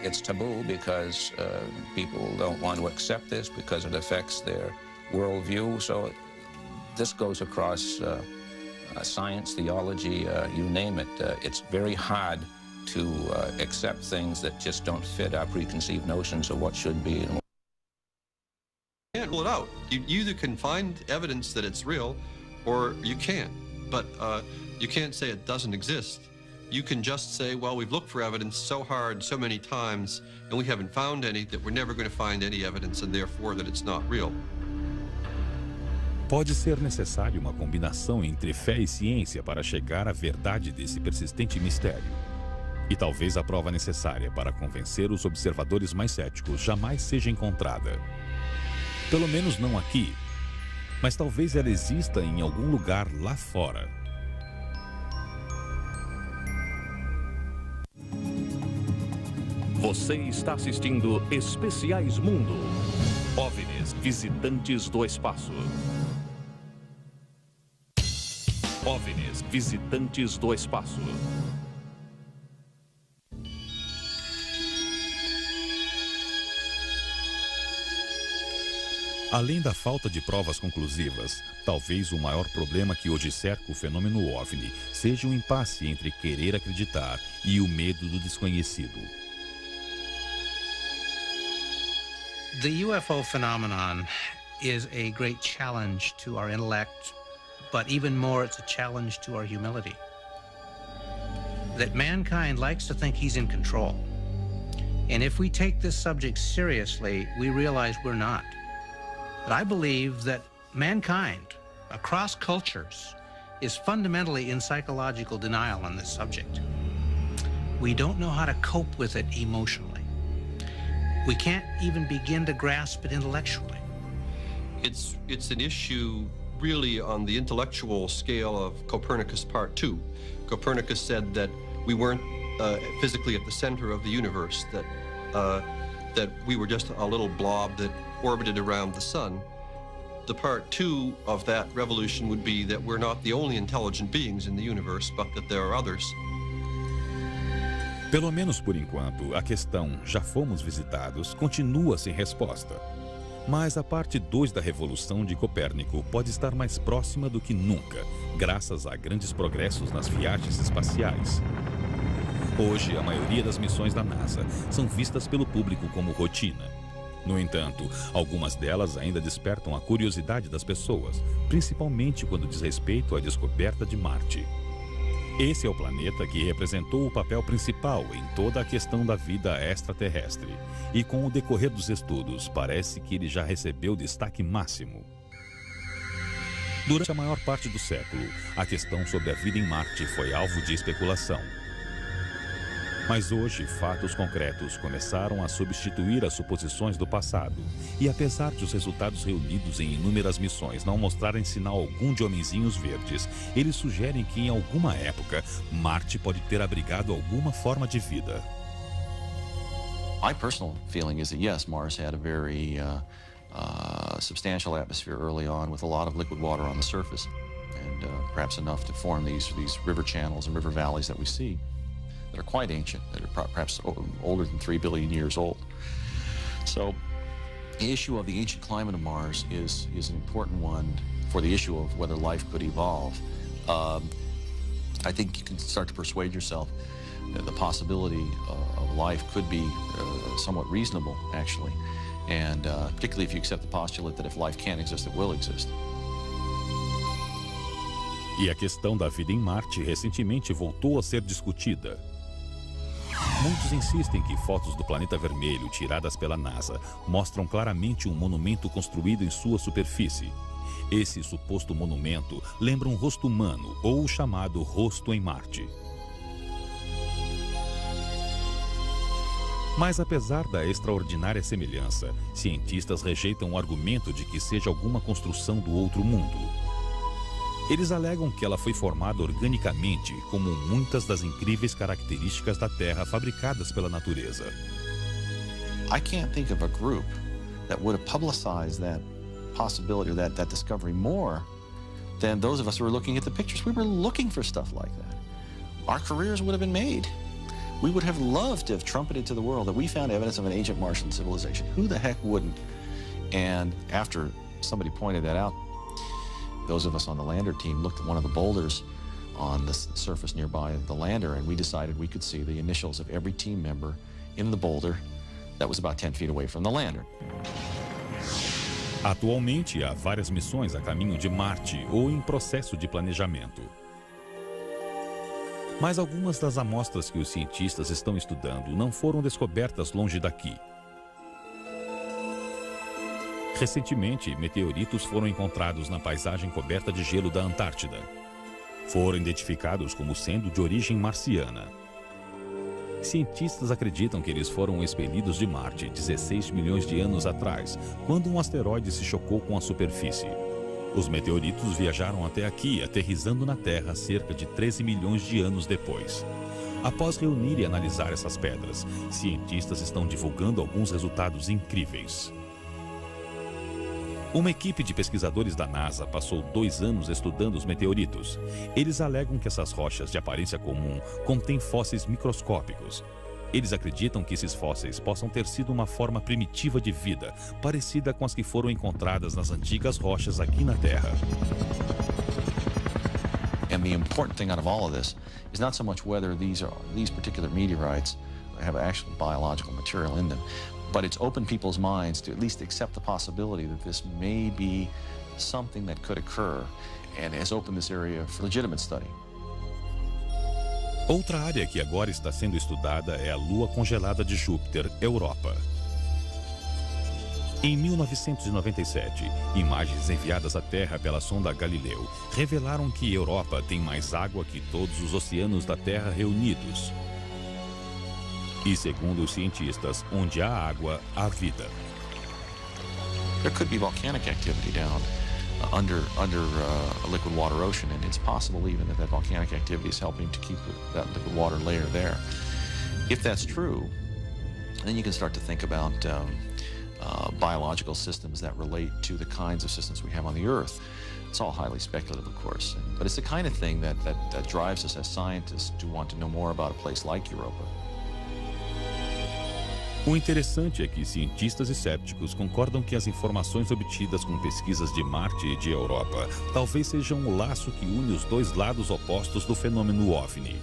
it's taboo because people don't want to accept this because it affects their worldview. So this goes across science, theology, you name it. It's very hard to accept things that just don't fit our preconceived notions of what should be.
You can't rule it out. You either can find evidence that it's real or you can't. But you can't say it doesn't exist. You can just say, well, we've looked for evidence so hard, so many times, and we haven't found any, that we're never going to find any evidence, and therefore that it's not real.
Pode ser necessário uma combinação entre fé e ciência para chegar à verdade desse persistente mistério. E talvez a prova necessária para convencer os observadores mais céticos jamais seja encontrada. Pelo menos não aqui. Mas talvez ela exista em algum lugar lá fora.
Você está assistindo Especiais Mundo. OVNIs, visitantes do espaço. OVNIs, visitantes do espaço.
Além da falta de provas conclusivas, talvez o maior problema que hoje cerca o fenômeno OVNI seja o impasse entre querer acreditar e o medo do desconhecido.
The UFO phenomenon is a great challenge to our intellect, but even more, it's a challenge to our humility. That mankind likes to think he's in control. And if we take this subject seriously, we realize we're not. But I believe that mankind, across cultures, is fundamentally in psychological denial on this subject. We don't know how to cope with it emotionally. We can't even begin to grasp it intellectually.
It's an issue really on the intellectual scale of Copernicus Part 2. Copernicus said that we weren't physically at the center of the universe, that we were just a little blob that orbited around the sun. The part 2 of that revolution would be that we're not the only intelligent beings in the universe, but that there are others.
Pelo menos por enquanto, a questão "já fomos visitados" continua sem resposta. Mas a parte 2 da revolução de Copérnico pode estar mais próxima do que nunca, graças a grandes progressos nas viagens espaciais. Hoje, a maioria das missões da NASA são vistas pelo público como rotina. No entanto, algumas delas ainda despertam a curiosidade das pessoas, principalmente quando diz respeito à descoberta de Marte. Esse é o planeta que representou o papel principal em toda a questão da vida extraterrestre. E com o decorrer dos estudos, parece que ele já recebeu destaque máximo. Durante a maior parte do século, a questão sobre a vida em Marte foi alvo de especulação. Mas hoje, fatos concretos começaram a substituir as suposições do passado. E apesar de os resultados reunidos em inúmeras missões não mostrarem sinal algum de homenzinhos verdes, eles sugerem que em alguma época, Marte pode ter abrigado alguma forma de vida.
My personal feeling is that yes, Mars had a very substantial atmosphere early on with a lot of liquid water on the surface, and perhaps enough to form these river channels and river valleys that we see. That are quite ancient, that are perhaps older than 3 billion years old. So the issue of the ancient climate of Mars is an important one for the issue of whether life could evolve. I think you can start to persuade yourself that the possibility of life could be somewhat reasonable, actually, and particularly if you accept the postulate that if life can exist, it will exist.
E a questão da vida em Marte recentemente voltou a ser discutida. Muitos insistem que fotos do planeta vermelho tiradas pela NASA mostram claramente um monumento construído em sua superfície. Esse suposto monumento lembra um rosto humano ou o chamado rosto em Marte. Mas apesar da extraordinária semelhança, cientistas rejeitam o argumento de que seja alguma construção do outro mundo. Eles alegam que ela foi formada organicamente, como muitas das incríveis características da Terra fabricadas pela natureza.
I can't think of a group that would have publicized that possibility or that discovery more than those of us who were looking at the pictures. We were looking for stuff like that. Our careers would have been made. We would have loved to have trumpeted to the world that we found evidence of an ancient Martian civilization. Who the heck wouldn't? And after somebody pointed that out, those of us on the lander team looked at one of the boulders on the surface nearby the lander, and we decided we could see the initials of every team member in the boulder that was about 10 feet away from the lander.
Atualmente, há várias missões a caminho de Marte ou em processo de planejamento. Mas algumas das amostras que os cientistas estão estudando não foram descobertas longe daqui. Recentemente, meteoritos foram encontrados na paisagem coberta de gelo da Antártida. Foram identificados como sendo de origem marciana. Cientistas acreditam que eles foram expelidos de Marte 16 milhões de anos atrás, quando um asteroide se chocou com a superfície. Os meteoritos viajaram até aqui, aterrissando na Terra cerca de 13 milhões de anos depois. Após reunir e analisar essas pedras, cientistas estão divulgando alguns resultados incríveis. Uma equipe de pesquisadores da NASA passou 2 anos estudando os meteoritos. Eles alegam que essas rochas de aparência comum contêm fósseis microscópicos. Eles acreditam que esses fósseis possam ter sido uma forma primitiva de vida, parecida com as que foram encontradas nas antigas rochas aqui na Terra.
And the important thing out of all of this is not so much whether these particular meteorites have actual biological material in them, but it's opened people's minds to at least accept the possibility that this may be something that could occur, and has opened this area for legitimate study.
Outra área que agora está sendo estudada é a lua congelada de Júpiter, Europa. Em 1997, imagens enviadas à Terra pela sonda Galileu revelaram que Europa tem mais água que todos os oceanos da Terra reunidos. E segundo os cientistas, onde há água, há vida.
There could be volcanic activity down under a liquid water ocean, and it's possible even that volcanic activity is helping to keep that liquid water layer there. If that's true, then you can start to think about biological systems that relate to the kinds of systems we have on the Earth. It's all highly speculative, of course, but it's the kind of thing that drives us as scientists to want to know more about a place like Europa.
O interessante é que cientistas e céticos concordam que as informações obtidas com pesquisas de Marte e de Europa talvez sejam o laço que une os dois lados opostos do fenômeno OVNI.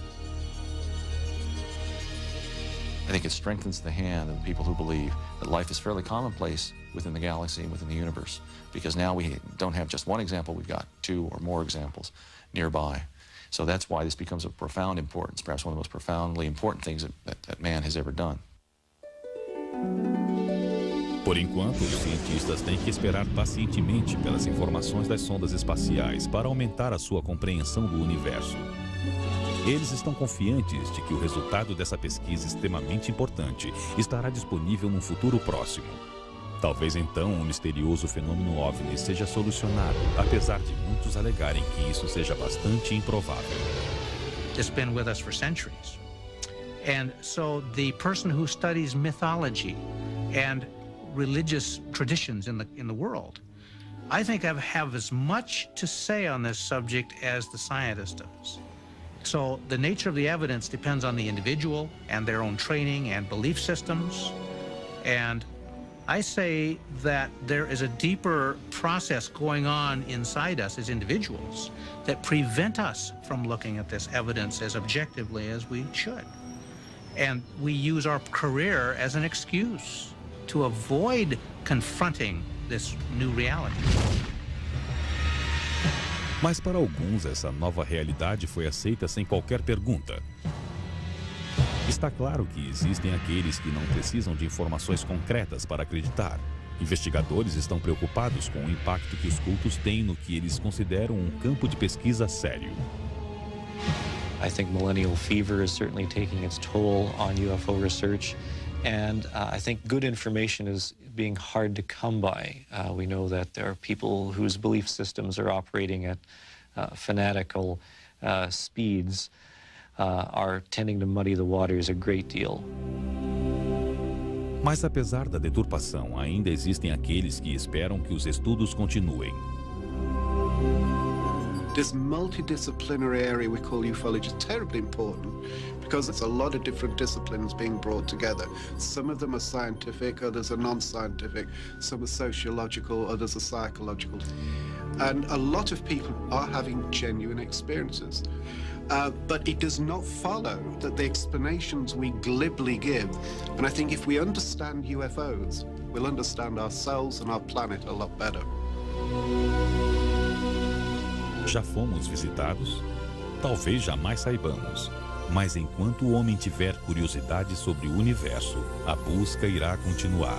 I think it strengthens the hand of people who believe that life is fairly commonplace within the galaxy and within the universe, because now we don't have just one example, we've got two or more examples nearby. So that's why this becomes of profound importance, perhaps one of the most profoundly important things that man has ever done.
Por enquanto, os cientistas têm que esperar pacientemente pelas informações das sondas espaciais para aumentar a sua compreensão do universo. Eles estão confiantes de que o resultado dessa pesquisa extremamente importante estará disponível num futuro próximo. Talvez então o misterioso fenômeno OVNI seja solucionado, apesar de muitos alegarem que isso seja bastante improvável.
It's been with us for centuries. And so the person who studies mythology and religious traditions in the world, I think I have as much to say on this subject as the scientist does. So the nature of the evidence depends on the individual and their own training and belief systems. And I say that there is a deeper process going on inside us as individuals that prevent us from looking at this evidence as objectively as we should. And we use our career as an excuse to avoid confronting this new reality.
Mas para alguns, essa nova realidade foi aceita sem qualquer pergunta. Está claro que existem aqueles que não precisam de informações concretas para acreditar. Investigadores estão preocupados com o impacto que os cultos têm no que eles consideram um campo de pesquisa sério.
I think millennial fever is certainly taking its toll on UFO research, and I think good information is being hard to come by. We know that there are people whose belief systems are operating at fanatical speeds, are tending to muddy the waters a great deal.
Mas apesar da deturpação, ainda existem aqueles que esperam que os estudos continuem.
This multidisciplinary area we call ufology is terribly important because it's a lot of different disciplines being brought together. Some of them are scientific, others are non-scientific, some are sociological, others are psychological. And a lot of people are having genuine experiences. But it does not follow that the explanations we glibly give, and I think if we understand UFOs, we'll understand ourselves and our planet a lot better.
Já fomos visitados? Talvez jamais saibamos. Mas enquanto o homem tiver curiosidade sobre o universo, a busca irá continuar.